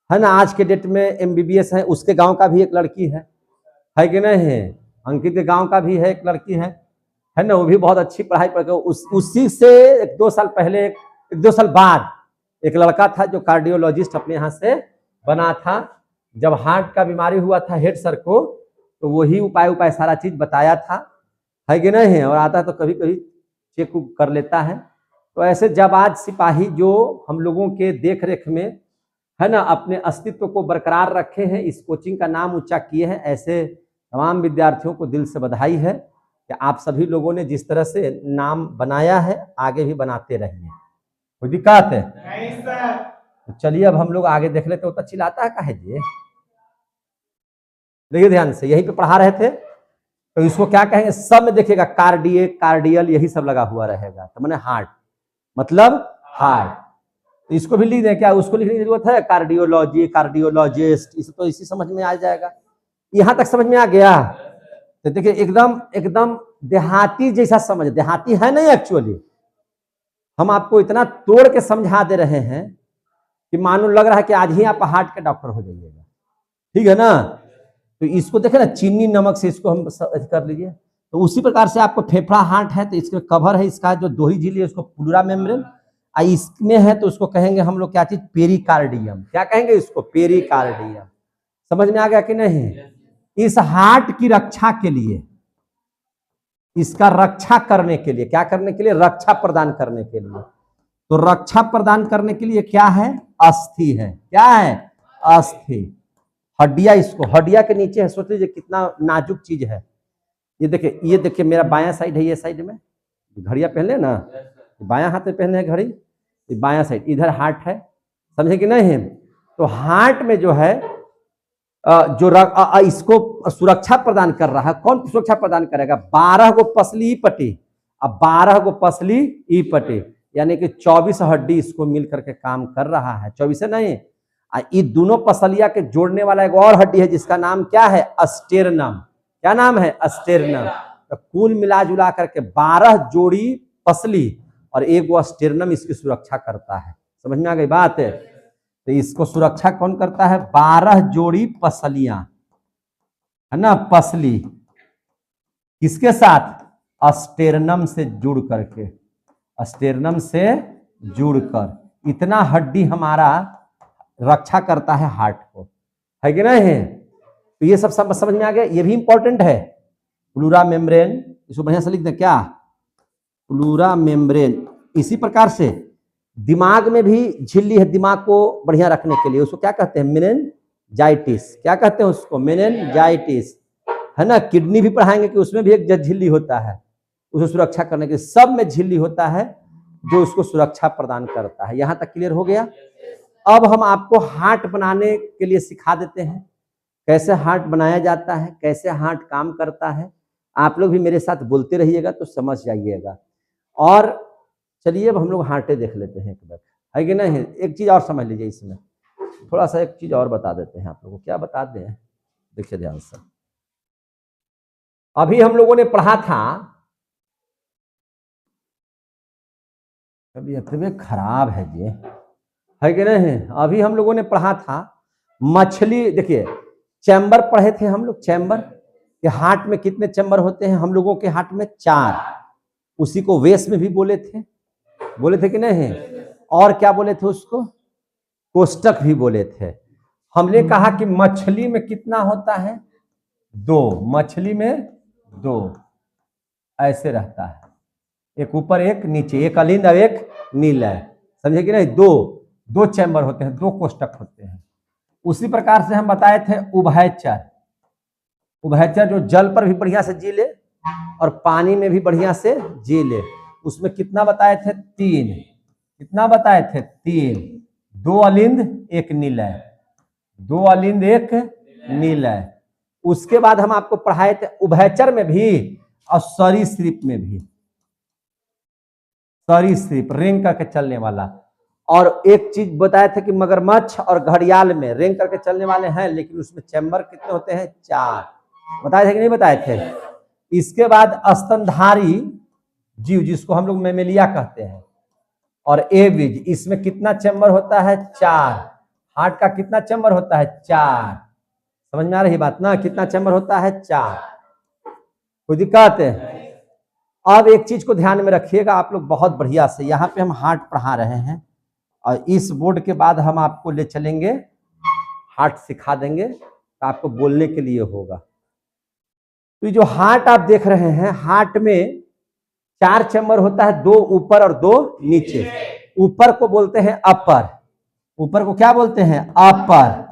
Speaker 1: है ना? आज के डेट में एमबीबीएस है। उसके गांव का भी एक लड़की है कि नहीं? अंकित के गांव का भी है एक लड़की है ना? वो भी बहुत अच्छी पढ़ाई पढ़ के उसी से 1-2 साल पहले, 1-2 साल बाद एक लड़का था जो कार्डियोलॉजिस्ट अपने यहाँ से बना था। जब हार्ट का बीमारी हुआ था हेड सर को, तो वही उपाय सारा चीज बताया था, है कि नहीं? और आता तो कभी कभी चेक कर लेता है। तो ऐसे जाबाज सिपाही जो हम लोगों के देख रेख में, है ना, अपने अस्तित्व को बरकरार रखे हैं, इस कोचिंग का नाम ऊंचा किए हैं, ऐसे तमाम विद्यार्थियों को दिल से बधाई है कि आप सभी लोगों ने जिस तरह से नाम बनाया है आगे भी बनाते रहिए। कोई दिक्कत है? नहीं सर। तो चलिए अब हम लोग आगे देख लेते। होता चिल्लाता है काहे जी? देखिए ध्यान से, यहीं पे पढ़ा रहे थे। तो इसको क्या कहेंगे? सब में देखिएगा कार्डियक, कार्डियल, यही सब लगा हुआ रहेगा। तो मैंने हार्ट मतलब हार्ट। तो इसको भी लिख दें क्या? उसको लिखने की जरूरत है? कार्डियोलॉजी, कार्डियोलॉजिस्ट, इसे तो इसी समझ में आ जाएगा। यहां तक समझ में आ गया? तो देखिए एकदम एकदम देहाती जैसा समझ, देहाती है नहीं एक्चुअली, हम आपको इतना तोड़ के समझा दे रहे हैं कि मानो लग रहा है कि आज ही आप हार्ट के डॉक्टर हो जाइएगा, ठीक है ना? तो इसको देखे ना, चीनी नमक से इसको हम कर लीजिए। तो उसी प्रकार से आपको फेफड़ा हार्ट है तो इसके कवर है, इसका जो दोहरी झिल्ली है उसको प्लूरा मेम्ब्रेन, इसमें है तो उसको कहेंगे हम लोग क्या चीज? पेरिकार्डियम। क्या कहेंगे इसको? पेरिकार्डियम। समझ में आ गया कि नहीं? इस हार्ट की रक्षा के लिए, इसका रक्षा करने के लिए, क्या करने के लिए? रक्षा प्रदान करने के लिए। तो रक्षा प्रदान करने के लिए क्या है? अस्थि है। क्या है? अस्थि। हड्डियां, इसको हड्डिया के नीचे है। सोच लीजिए कितना नाजुक चीज है। ये देखिए, ये देखिए मेरा बायां साइड है, ये साइड में घड़ियां पहने ना, बायां हाथ में पहने हैं घड़ी, ये बायां साइड, इधर हार्ट है, समझे कि नहीं? तो हार्ट में जो है जो इसको सुरक्षा प्रदान कर रहा है, कौन सुरक्षा प्रदान करेगा? 12 गो पसली ई पट्टी, अब 12 गो पसली ई पट्टी, यानी कि 24 हड्डी इसको मिल करके काम कर रहा है। 24 नहीं, ये दोनों पसलिया के जोड़ने वाला एक और हड्डी है जिसका नाम क्या है? अस्टेरनम। क्या नाम है? अस्टेरनम। तो कुल मिला जुला करके 12 जोड़ी पसली और एक वो स्टेरनम इसकी सुरक्षा करता है। समझ में आ गई बात है? तो इसको सुरक्षा कौन करता है? 12 जोड़ी पसलियां, है ना, पसली किसके साथ? स्टेरनम से जुड़ करके, स्टेरनम से जुड़कर इतना हड्डी हमारा रक्षा करता है हार्ट को, है कि नहीं? तो ये सब समझ में आ गया। ये भी इंपॉर्टेंट है। प्लूरा मेम्ब्रेन, इसको बढ़िया से लिख दें क्या? Pleura membrane. इसी प्रकार से दिमाग में भी झिल्ली है, दिमाग को बढ़िया रखने के लिए। उसको क्या कहते हैं? मेनिंजाइटिस। क्या कहते हैं उसको? मेनिंजाइटिस, है ना। किडनी भी पढ़ाएंगे कि उसमें भी एक झिल्ली होता है, उसको सुरक्षा करने के लिए। सब में झिल्ली होता है जो उसको सुरक्षा प्रदान करता है। यहां तक क्लियर हो गया? अब हम आपको हार्ट बनाने के लिए सिखा देते हैं, कैसे हार्ट बनाया जाता है, कैसे हार्ट काम करता है। आप लोग भी मेरे साथ बोलते रहिएगा तो समझ जाइएगा। और चलिए अब हम लोग हार्टे देख लेते हैं एक बार, है कि नहीं? एक चीज और समझ लीजिए, इसमें थोड़ा सा एक चीज और बता देते हैं आप लोगों को। क्या बता दें? देखिए ध्यान से, अभी हम लोगों ने पढ़ा था, अभी तबीयत खराब है जी, है कि नहीं? अभी हम लोगों ने पढ़ा था मछली। देखिए चैम्बर पढ़े थे हम लोग, चैम्बर के हार्ट में कितने चैम्बर होते हैं? हम लोगों के हार्ट में 4। उसी को वेस में भी बोले थे कि नहीं? और क्या बोले थे उसको? कोष्टक भी बोले थे। हमने कहा कि मछली में कितना होता है? 2। मछली में 2 ऐसे रहता है, एक ऊपर एक नीचे, एक अलिंद और एक नीलय, समझे कि नहीं? 2 चैम्बर होते हैं, 2 कोष्टक होते हैं। उसी प्रकार से हम बताए थे उभयचर जो जल पर भी बढ़िया से जी ले और पानी में भी बढ़िया से जी ले। उसमें कितना बताए थे? 3। कितना बताए थे? 3। 2 अलिंद एक नीलय, 2 अलिंद एक नीलय। उसके बाद हम आपको पढ़ाए थे उभयचर में भी और सरीसृप में भी। सरीसृप रेंग करके चलने वाला। और एक चीज बताया था कि मगरमच्छ और घड़ियाल में रेंग करके चलने वाले हैं, लेकिन उसमें चैम्बर कितने होते हैं? 4। बताए थे कि नहीं बताए थे? इसके बाद स्तनधारी जीव, जिसको हम लोग मेमेलिया कहते हैं, और एविज, इसमें कितना चैम्बर होता है? 4। हार्ट का कितना चैम्बर होता है? 4। समझ में आ रही बात ना? कितना चैम्बर होता है? 4। कोई दिक्कत है? अब एक चीज को ध्यान में रखिएगा आप लोग बहुत बढ़िया से। यहाँ पे हम हार्ट पढ़ा रहे हैं और इस बोर्ड के बाद हम आपको ले चलेंगे, हार्ट सिखा देंगे, तो आपको बोलने के लिए होगा। तो जो हार्ट आप देख रहे हैं, हार्ट में 4 चैम्बर होता है, 2 ऊपर और 2 नीचे। ऊपर को बोलते हैं अपर, ऊपर को क्या बोलते हैं? अपर।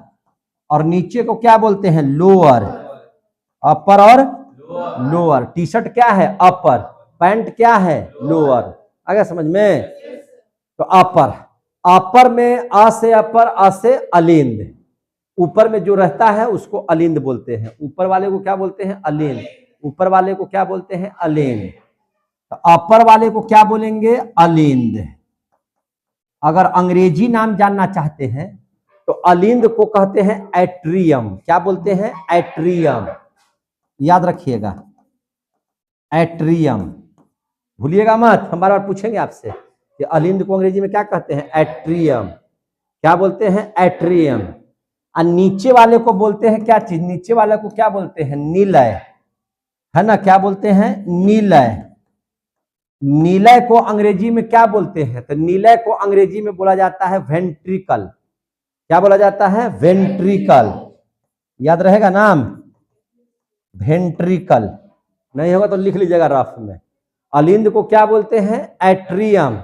Speaker 1: और नीचे को क्या बोलते हैं? लोअर। अपर और लोअर। टी शर्ट क्या है? अपर। पैंट क्या है? लोअर। आ गया समझ में? तो अपर में अ से अपर, अ से अलिंद। ऊपर में जो रहता है उसको अलिंद बोलते हैं। ऊपर वाले को क्या बोलते हैं? अलिंद। ऊपर वाले को क्या बोलते हैं? अलिंद। तो अपर वाले को क्या बोलेंगे? अलिंद। अगर अंग्रेजी नाम जानना चाहते हैं तो अलिंद को कहते हैं एट्रियम। क्या बोलते हैं? एट्रियम। याद रखिएगा, एट्रियम, भूलिएगा मत। हम बार बार पूछेंगे आपसे कि अलिंद को अंग्रेजी में क्या कहते हैं? एट्रियम। क्या बोलते हैं? एट्रियम। और नीचे वाले को बोलते हैं क्या चीज? नीचे वाले को क्या बोलते हैं? नीलय, है ना। क्या बोलते हैं? नीलय। नीलय को अंग्रेजी में क्या बोलते हैं? तो नीलय को अंग्रेजी में बोला जाता है वेंट्रिकल। क्या बोला जाता है? वेंट्रिकल। याद रहेगा नाम? वेंट्रिकल। नहीं होगा तो लिख लीजिएगा रफ में। अलिंद को क्या बोलते हैं? एट्रियम।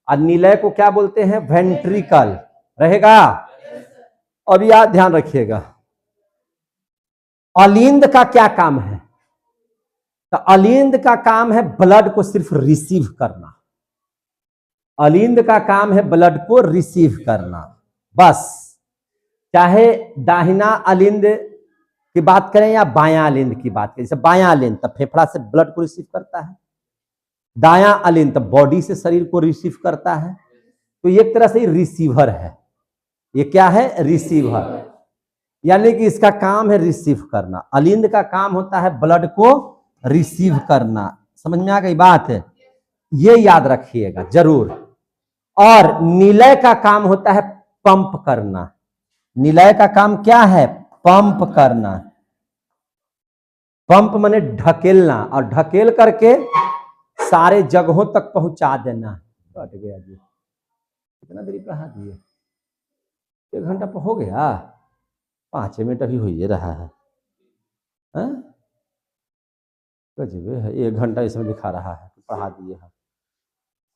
Speaker 1: और नीलय को क्या बोलते हैं? वेंट्रिकल। रहेगा? अब याद ध्यान रखिएगा, अलिंद का क्या काम है? तो अलिंद का काम है ब्लड को सिर्फ रिसीव करना। अलिंद का काम है ब्लड को रिसीव करना, बस। चाहे दाहिना अलिंद की बात करें या बायां अलिंद की बात करें। जैसे बायां अलिंद तो फेफड़ा से ब्लड को रिसीव करता है, दायां अलिंद तो बॉडी से शरीर को रिसीव करता है। तो एक तरह से रिसीवर है। ये क्या है? रिसीवर। यानी कि इसका काम है रिसीव करना। अलिंद का काम होता है ब्लड को रिसीव करना। समझ में आ गई बात है? ये याद रखिएगा जरूर। और निलय का काम होता है पंप करना। निलय का काम क्या है? पंप करना। पंप माने ढकेलना, और ढकेल करके सारे जगहों तक पहुंचा देना। कट गया जी, कितना देरी पढ़ा दिए? 1 घंटा पर हो गया? 5 मिनट अभी हो ही रहा है। गजब है, 1 घंटा इसमें दिखा रहा है, पढ़ा दिए है।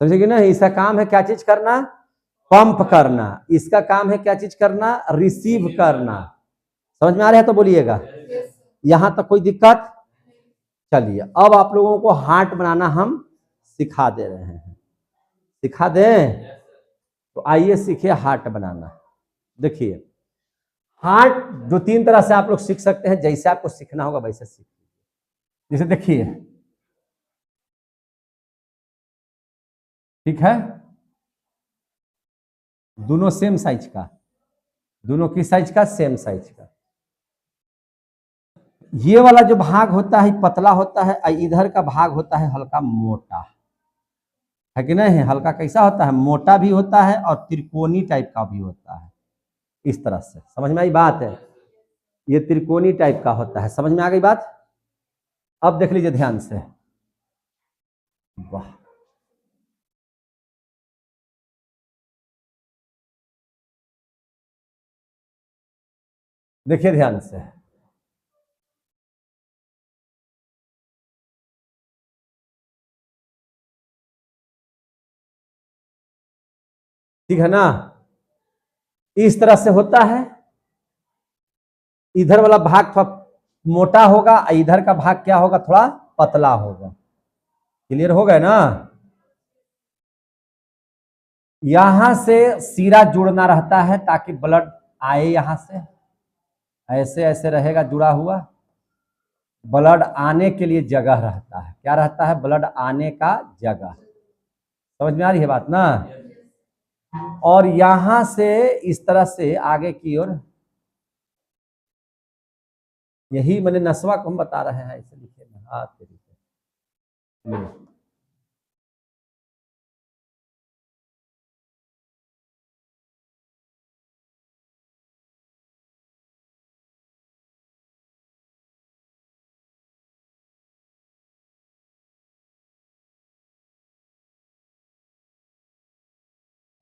Speaker 1: समझे कि नहीं? इसका काम है क्या चीज करना? पंप करना। इसका काम है क्या चीज करना? रिसीव करना। समझ में आ रहा है तो बोलिएगा। यहां तक कोई दिक्कत? चलिए, अब आप लोगों को हार्ट बनाना हम सिखा दे रहे हैं। सिखा दें? तो आइए सीखिए हार्ट बनाना। देखिए, हार्ट 2-3 तरह से आप लोग सीख सकते हैं, जैसे आपको सीखना होगा वैसे सीख। जैसे देखिए, ठीक है, दोनों सेम साइज का, दोनों की साइज का? सेम साइज का। ये वाला जो भाग होता है पतला होता है, इधर का भाग होता है हल्का मोटा, है कि नहीं? हल्का कैसा होता है? मोटा भी होता है और त्रिकोणी टाइप का भी होता है। इस तरह से समझ में आई बात है? ये त्रिकोणी टाइप का होता है। समझ में आ गई बात? अब देख लीजिए ध्यान से। वाह, देखिए ध्यान से। ठीक है ना? इस तरह से होता है। इधर वाला भाग थोड़ा मोटा होगा, इधर का भाग क्या होगा? थोड़ा पतला होगा। क्लियर हो गए ना? यहां से सीरा जुड़ना रहता है ताकि ब्लड आए। यहां से ऐसे ऐसे रहेगा जुड़ा हुआ। ब्लड आने के लिए जगह रहता है। क्या रहता है? ब्लड आने का जगह। समझ में आ रही है बात ना? और यहां से इस तरह से आगे की ओर, यही मैंने नस्वा को हम बता रहे हैं, ऐसे लिखे हाथ तरीके।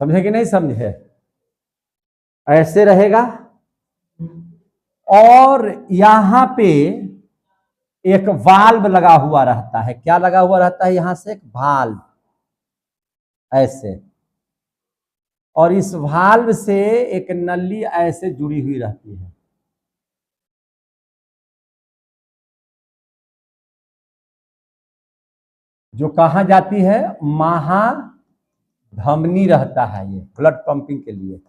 Speaker 1: समझे कि नहीं समझे? ऐसे रहेगा। और यहां पे एक वाल्व लगा हुआ रहता है। क्या लगा हुआ रहता है? यहां से एक वाल्व ऐसे, और इस वाल्व से एक नली ऐसे जुड़ी हुई रहती है। जो कहां जाती है? महाधमनी रहता है ये ब्लड पंपिंग के लिए।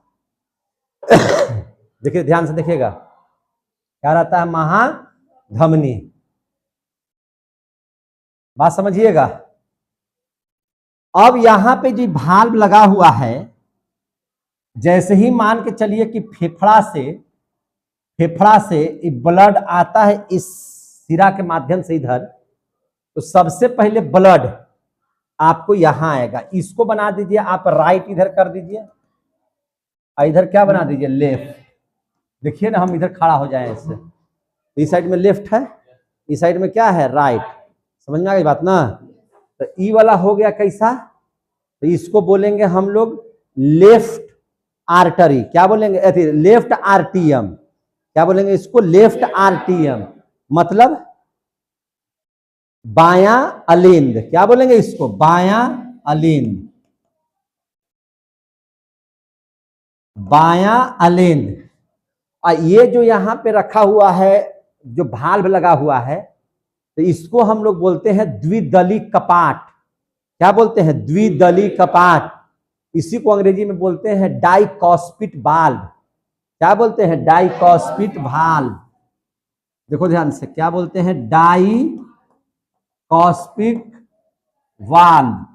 Speaker 1: देखिए ध्यान से देखिएगा, क्या रहता है? महाधमनी। बात समझिएगा। अब यहां पे जो भाल्व लगा हुआ है, जैसे ही मान के चलिए कि फेफड़ा से ब्लड आता है इस सिरा के माध्यम से इधर, तो सबसे पहले ब्लड आपको यहां आएगा। इसको बना दीजिए आप राइट, इधर कर दीजिए, इधर क्या बना दीजिए? लेफ्ट। देखिए ना, हम इधर खड़ा हो जाए इससे, इस साइड में लेफ्ट है, इस साइड में क्या है? राइट। समझ में आ गई बात ना? तो ई वाला हो गया कैसा? तो इसको बोलेंगे हम लोग लेफ्ट आर्टरी। क्या बोलेंगे? Left RTM. क्या बोलेंगे इसको? Left RTM. मतलब बायां अलिंद। क्या बोलेंगे इसको? बायां अलिंद। बायां अलिंद। और ये जो यहां पे रखा हुआ है, जो भाल्व लगा हुआ है, तो इसको हम लोग बोलते हैं द्विदली कपाट। क्या बोलते हैं? द्विदली कपाट। इसी को अंग्रेजी में बोलते हैं डाइकॉस्पिट वाल्व। क्या बोलते हैं? डाइकॉस्पिट वाल्व। देखो ध्यान से, क्या बोलते हैं? डाइकॉस्पिट वाल्व।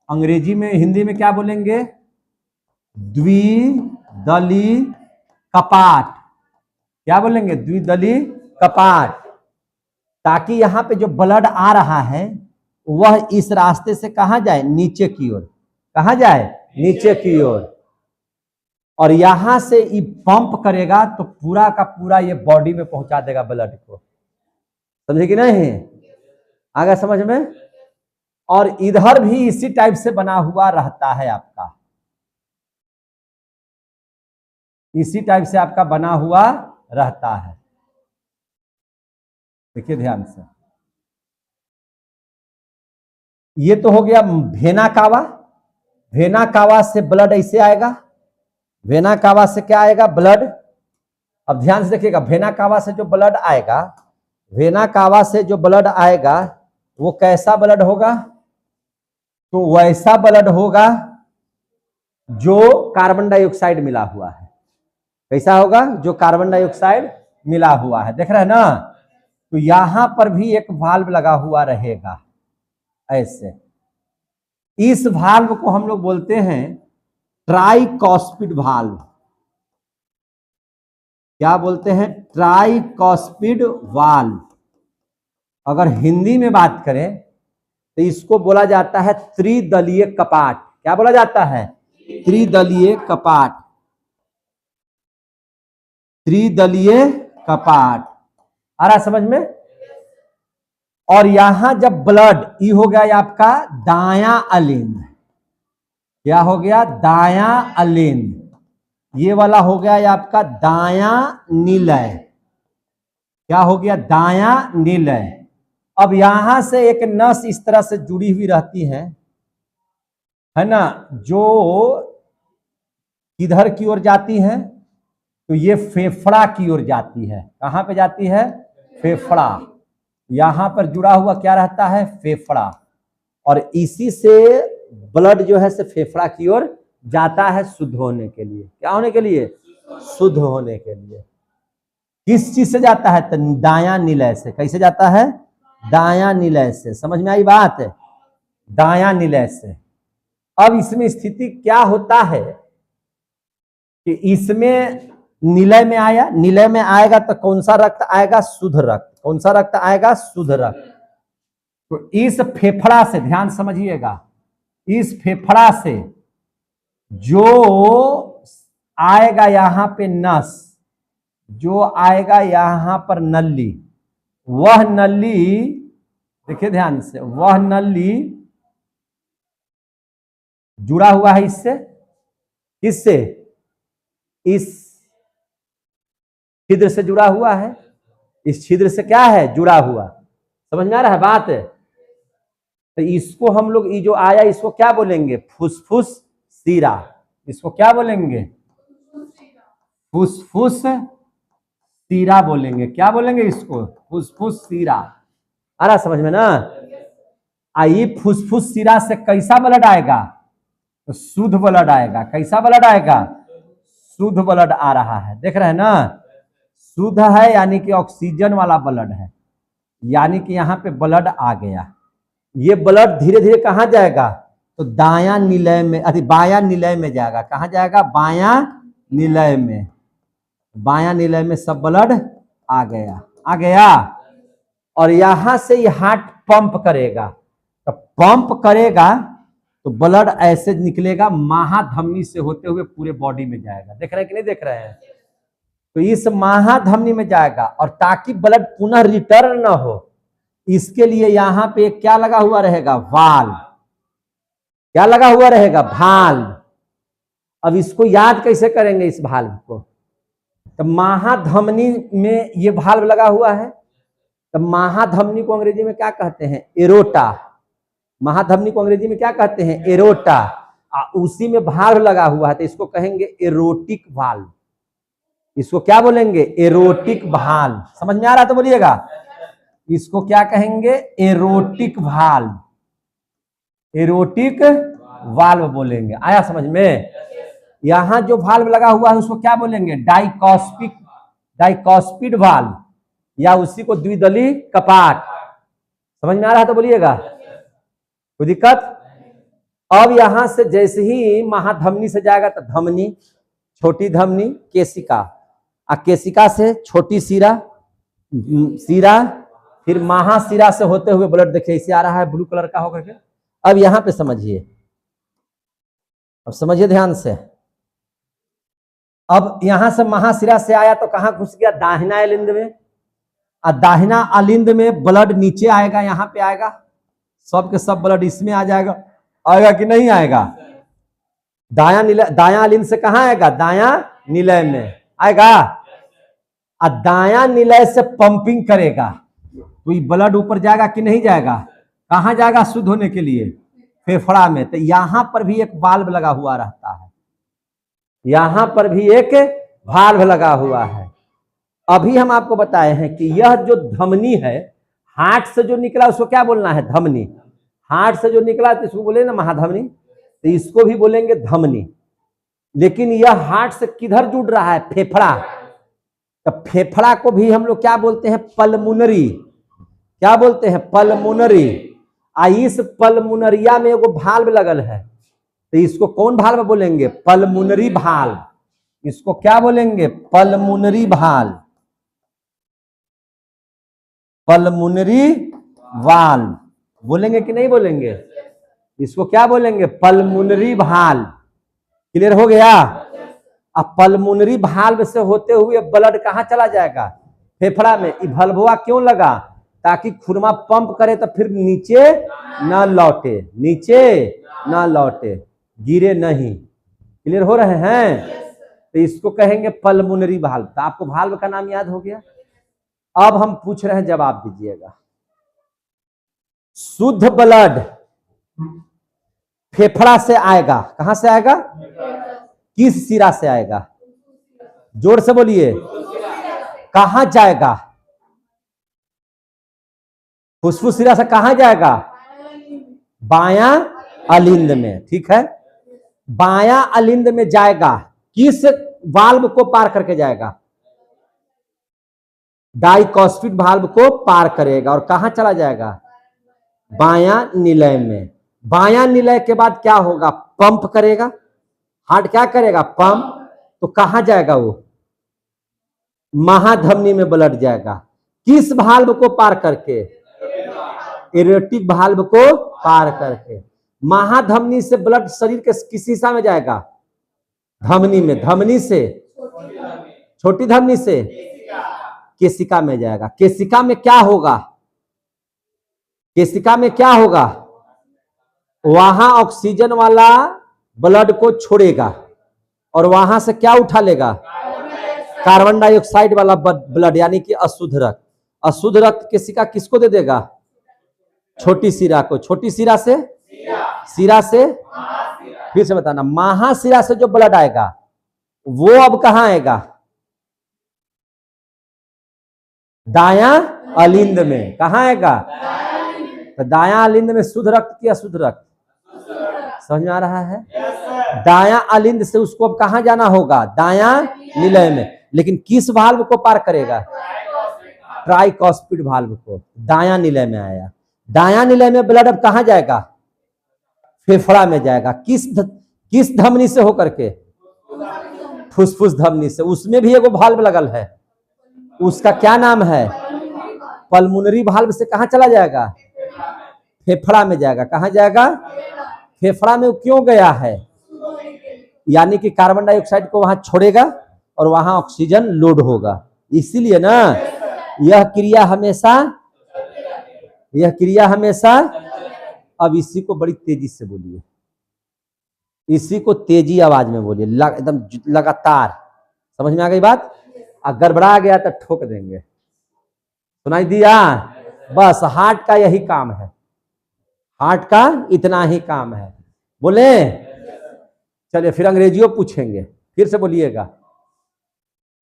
Speaker 1: अंग्रेजी में, हिंदी में क्या बोलेंगे? द्विदली कपाट। क्या बोलेंगे? द्विदली कपाट। ताकि यहां पे जो ब्लड आ रहा है वह इस रास्ते से कहां जाए, नीचे की ओर। कहां जाए, नीचे की ओर। और यहां से ये पंप करेगा तो पूरा का पूरा ये बॉडी में पहुंचा देगा ब्लड को। समझे कि नहीं, आ गया समझ में। और इधर भी इसी टाइप से बना हुआ रहता है आपका, इसी टाइप से आपका बना हुआ रहता है। देखिए ध्यान से, ये तो हो गया वेना कावा। वेना कावा से ब्लड ऐसे आएगा, वेना कावा से क्या आएगा, ब्लड। अब ध्यान से देखिएगा, वेना कावा से जो ब्लड आएगा, वेना कावा से जो ब्लड आएगा वो कैसा ब्लड होगा, तो वैसा ब्लड होगा जो कार्बन डाइऑक्साइड मिला हुआ है। कैसा होगा, जो कार्बन डाइऑक्साइड मिला हुआ है। देख रहे हैं ना। तो यहां पर भी एक वाल्व लगा हुआ रहेगा ऐसे। इस वाल्व को हम लोग बोलते हैं ट्राइकॉस्पिड वाल्व। क्या बोलते हैं, ट्राइकॉस्पिड वाल्व। अगर हिंदी में बात करें तो इसको बोला जाता है त्रिदलीय कपाट। क्या बोला जाता है, त्रिदलीय कपाट। त्रिदलीय कपाट आ रहा समझ में। और यहां जब ब्लड, ये हो गया आपका दायां अलिंद। क्या हो गया, दायां अलिंद। ये वाला हो गया आपका दायां निलय। क्या हो गया, दायां निलय। अब यहां से एक नस इस तरह से जुड़ी हुई रहती है ना, जो किधर की ओर जाती है, तो ये फेफड़ा की ओर जाती है। कहां पे जाती है, फेफड़ा। यहां पर जुड़ा हुआ क्या रहता है, फेफड़ा। और इसी से ब्लड जो है से फेफड़ा की ओर जाता है शुद्ध होने के लिए। क्या होने के लिए, शुद्ध होने के लिए। किस चीज से जाता है, तो दायां निलय से। कैसे जाता है, दायां निलय से। समझ में आई बात है, दायां निलय से। अब इसमें स्थिति क्या होता है कि इसमें निलय में आया, निलय में आएगा तो कौन सा रक्त आएगा, शुद्ध रक्त। कौन सा रक्त आएगा, शुद्ध रक्त। तो इस फेफड़ा से, ध्यान समझिएगा, इस फेफड़ा से जो आएगा यहां पे नस, जो आएगा यहां पर नली, वह नली, देखिए ध्यान से, वह नली जुड़ा हुआ है इससे। किससे, इस छिद्र से जुड़ा हुआ है। इस छिद्र से क्या है, जुड़ा हुआ। समझ में आ रहा है बात। तो इसको हम लोग, ये जो आया इसको क्या बोलेंगे, फुसफुस सीरा। इसको क्या बोलेंगे, फुसफुस सीरा बोलेंगे। क्या बोलेंगे इसको, फुसफुस सीरा। आ रहा समझ में ना। आई फुसफुस सीरा से कैसा ब्लड आएगा, तो शुद्ध ब्लड आएगा। कैसा ब्लड आएगा, शुद्ध ब्लड आ रहा है। देख रहे हैं ना, शुद्ध है यानी कि ऑक्सीजन वाला ब्लड है, यानी कि यहाँ पे ब्लड आ गया। ये ब्लड धीरे धीरे कहाँ जाएगा, तो दायां निलय में, अरे बायां निलय में जाएगा। कहाँ जाएगा, बायां निलय में। बायां निलय में सब ब्लड आ गया, आ गया। और यहां से ये हार्ट पंप करेगा। तो पंप करेगा तो ब्लड ऐसे निकलेगा, महाधमनी से होते हुए पूरे बॉडी में जाएगा। देख रहे हैं कि नहीं देख रहे हैं। तो इस महाधमनी में जाएगा। और ताकि ब्लड पुनः रिटर्न ना हो, इसके लिए यहां पे क्या लगा हुआ रहेगा, वाल्व। क्या लगा हुआ रहेगा, वाल्व। अब इसको याद कैसे करेंगे, इस वाल्व को, तो महाधमनी में ये वाल्व लगा हुआ है। तो महाधमनी को अंग्रेजी में क्या कहते हैं, एरोटा। महाधमनी को अंग्रेजी में क्या कहते हैं, एरोटा। उसी में वाल्व लगा हुआ है, तो इसको कहेंगे एरोटिक वाल्व। इसको क्या बोलेंगे, एरोटिक वाल्व। समझ में आ रहा तो बोलिएगा। इसको क्या कहेंगे, एरोटिक वाल्व। एरोटिक वाल्व बोलेंगे। आया समझ में। यहां जो वाल्व लगा हुआ है उसको क्या बोलेंगे, डाइकॉस्पिड वाल्व, या उसी को द्विदलीय कपाट। समझ में आ रहा तो बोलिएगा, कोई दिक्कत। अब यहां से जैसे ही महाधमनी से जाएगा तो धमनी, छोटी धमनी, केशिका, केशिका से छोटी सीरा, सीरा, फिर महाशिरा से होते हुए ब्लड देखिए इसे आ रहा है ब्लू कलर का होकर के। अब यहां पे समझिए, अब समझिए ध्यान से। अब यहां से महाशिरा से आया तो कहां घुस गया? दाहिना अलिंद में। और दाहिना अलिंद में ब्लड नीचे आएगा, यहां पे आएगा, सब के सब ब्लड इसमें आ जाएगा। आएगा कि नहीं आएगा? दाया अलिंद से कहां आएगा? दाया निलय में आएगा। और दाया निलय से पंपिंग करेगा तो ये ब्लड ऊपर जाएगा कि नहीं जाएगा? कहां जाएगा शुद्ध होने के लिए? फेफड़ा में। तो यहां पर भी एक वाल्व लगा हुआ रहता है, यहां पर भी एक वाल्व लगा हुआ है। अभी हम आपको बताए हैं कि यह जो धमनी है, हार्ट से जो निकला उसको क्या बोलना है? धमनी। हार्ट से जो निकला तो इसको बोले ना महाधमनी, तो इसको भी बोलेंगे धमनी। लेकिन यह हार्ट से किधर जुड़ रहा है? फेफड़ा। तो फेफड़ा को भी हम लोग क्या बोलते हैं? पल्मोनरी। क्या बोलते हैं? पल्मोनरी। इस पल्मोनरिया में एगो भाल्व लगल है, तो इसको कौन भाल्व बोलेंगे? Pulmonary valve. इसको क्या बोलेंगे? पल्मोनरी भाल्व, पल्मोनरी वाल्व बोलेंगे कि नहीं बोलेंगे? इसको क्या बोलेंगे? Pulmonary valve. क्लियर हो गया? अब पल्मोनरी भाल्व से होते हुए ब्लड कहां चला जाएगा? फेफड़ा में। ये भल्ववा क्यों लगा? ताकि खुरमा पंप करे तो फिर नीचे ना लौटे, नीचे ना लौटे, गिरे नहीं। क्लियर हो रहे हैं? तो इसको कहेंगे पल्मोनरी भाल्व। तो आपको भाल्व का नाम याद हो गया। अब हम पूछ रहे हैं, जवाब दीजिएगा। शुद्ध ब्लड फेफड़ा से आएगा, कहां से आएगा? किस सिरा से आएगा? जोर से बोलिए। कहां जाएगा? फुसफुस सिरा से कहां जाएगा? बायां अलिंद में। ठीक है, बायां अलिंद में जाएगा। किस वाल्व को पार करके जाएगा? डाइकॉस्पिड वाल्व को पार करेगा और कहां चला जाएगा? बायां निलय में। बायां निलय के बाद क्या होगा? पंप करेगा। हार्ट क्या करेगा? पंप। तो कहां जाएगा वो? महाधमनी में ब्लड जाएगा। किस भाल्व को पार करके? एरोटिक भाल्व को पार करके। महाधमनी से ब्लड शरीर के किस हिस्सा में जाएगा? धमनी में। धमनी से, छोटी धमनी से केशिका में जाएगा। केशिका में क्या होगा? केशिका में क्या होगा? वहां ऑक्सीजन वाला ब्लड को छोड़ेगा और वहां से क्या उठा लेगा? कार्बन डाइऑक्साइड वाला ब्लड, यानी कि अशुद्ध रक्त। अशुद्ध रक्त केशिका किसको दे देगा? छोटी सिरा को। छोटी सिरा से, सिरा से, फिर से बताना, महाशिरा से जो ब्लड आएगा वो अब कहां आएगा? दायां अलिंद में। कहां आएगा? तो दायां अलिंद में शुद्ध रक्त की अशुद्ध रक्त? समझ में आ रहा है? दायां अलिंद से उसको अब कहां जाना होगा? दायां निलय में। लेकिन किस भाल्व को पार करेगा? ट्राइकॉस्पिड भाल्व को। दायां निलय में आया। दायां निलय में ब्लड अब कहां जाएगा? फेफड़ा में जाएगा। किस धमनी से होकर के? फुसफुस धमनी से। उसमें भी एगो भाल्व लगल है, उसका क्या नाम है? पल्मोनरी भाल्व से कहां चला जाएगा? फेफड़ा में जाएगा। कहां जाएगा? फेफड़ा में क्यों गया है? यानी कि कार्बन डाइऑक्साइड को वहां छोड़ेगा और वहां ऑक्सीजन लोड होगा। इसीलिए ना यह क्रिया हमेशा, अब इसी को बड़ी तेजी से बोलिए, इसी को तेजी आवाज में बोलिए, एकदम लगातार। समझ में आ गई बात? गड़बड़ा गया तो ठोक देंगे। सुनाई दिया? बस हार्ट का यही काम है, हार्ट का इतना ही काम है। बोले? चलिए फिर अंग्रेजियों पूछेंगे, फिर से बोलिएगा।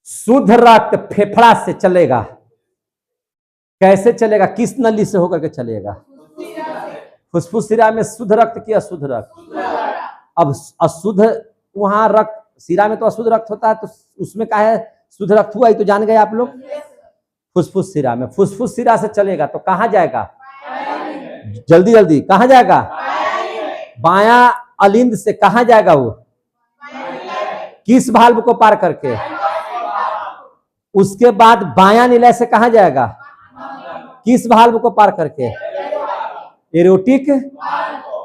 Speaker 1: शुद्ध रक्त फेफड़ा से चलेगा। कैसे चलेगा? किस नली से होकर के चलेगा? फुसफुस सिरा में शुद्ध रक्त की अशुद्ध रक्त? अब अशुद्ध वहां रक्त, सिरा में तो अशुद्ध रक्त होता है, तो उसमें क्या है? शुद्ध रक्त हुआ ही तो जान गए आप लोग। फुसफुस सिरा में। फुसफुस सिरा से चलेगा तो कहां जाएगा? जल्दी जल्दी, कहां जाएगा? बायां अलिंद से कहां जाएगा वो? किस भाल्व को पार करके? उसके बाद बायां निलय से कहां जाएगा? किस वाल्व को पार करके? एरोटिक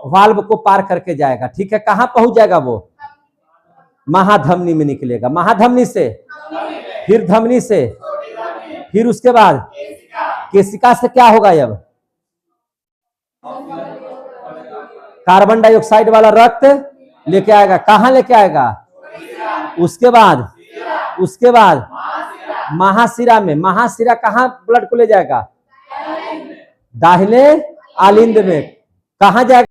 Speaker 1: वाल्व को पार करके जाएगा। ठीक है, कहां पहुंच जाएगा वो? महाधमनी में निकलेगा। महाधमनी से फिर धमनी से, फिर उसके बाद केशिका से क्या होगा? अब कार्बन डाइऑक्साइड वाला रक्त लेके आएगा। कहां लेके आएगा? उसके बाद महाशिरा में। महाशिरा कहां ब्लड को ले जाएगा? दाहिने आलिंद में। कहां जाएगा?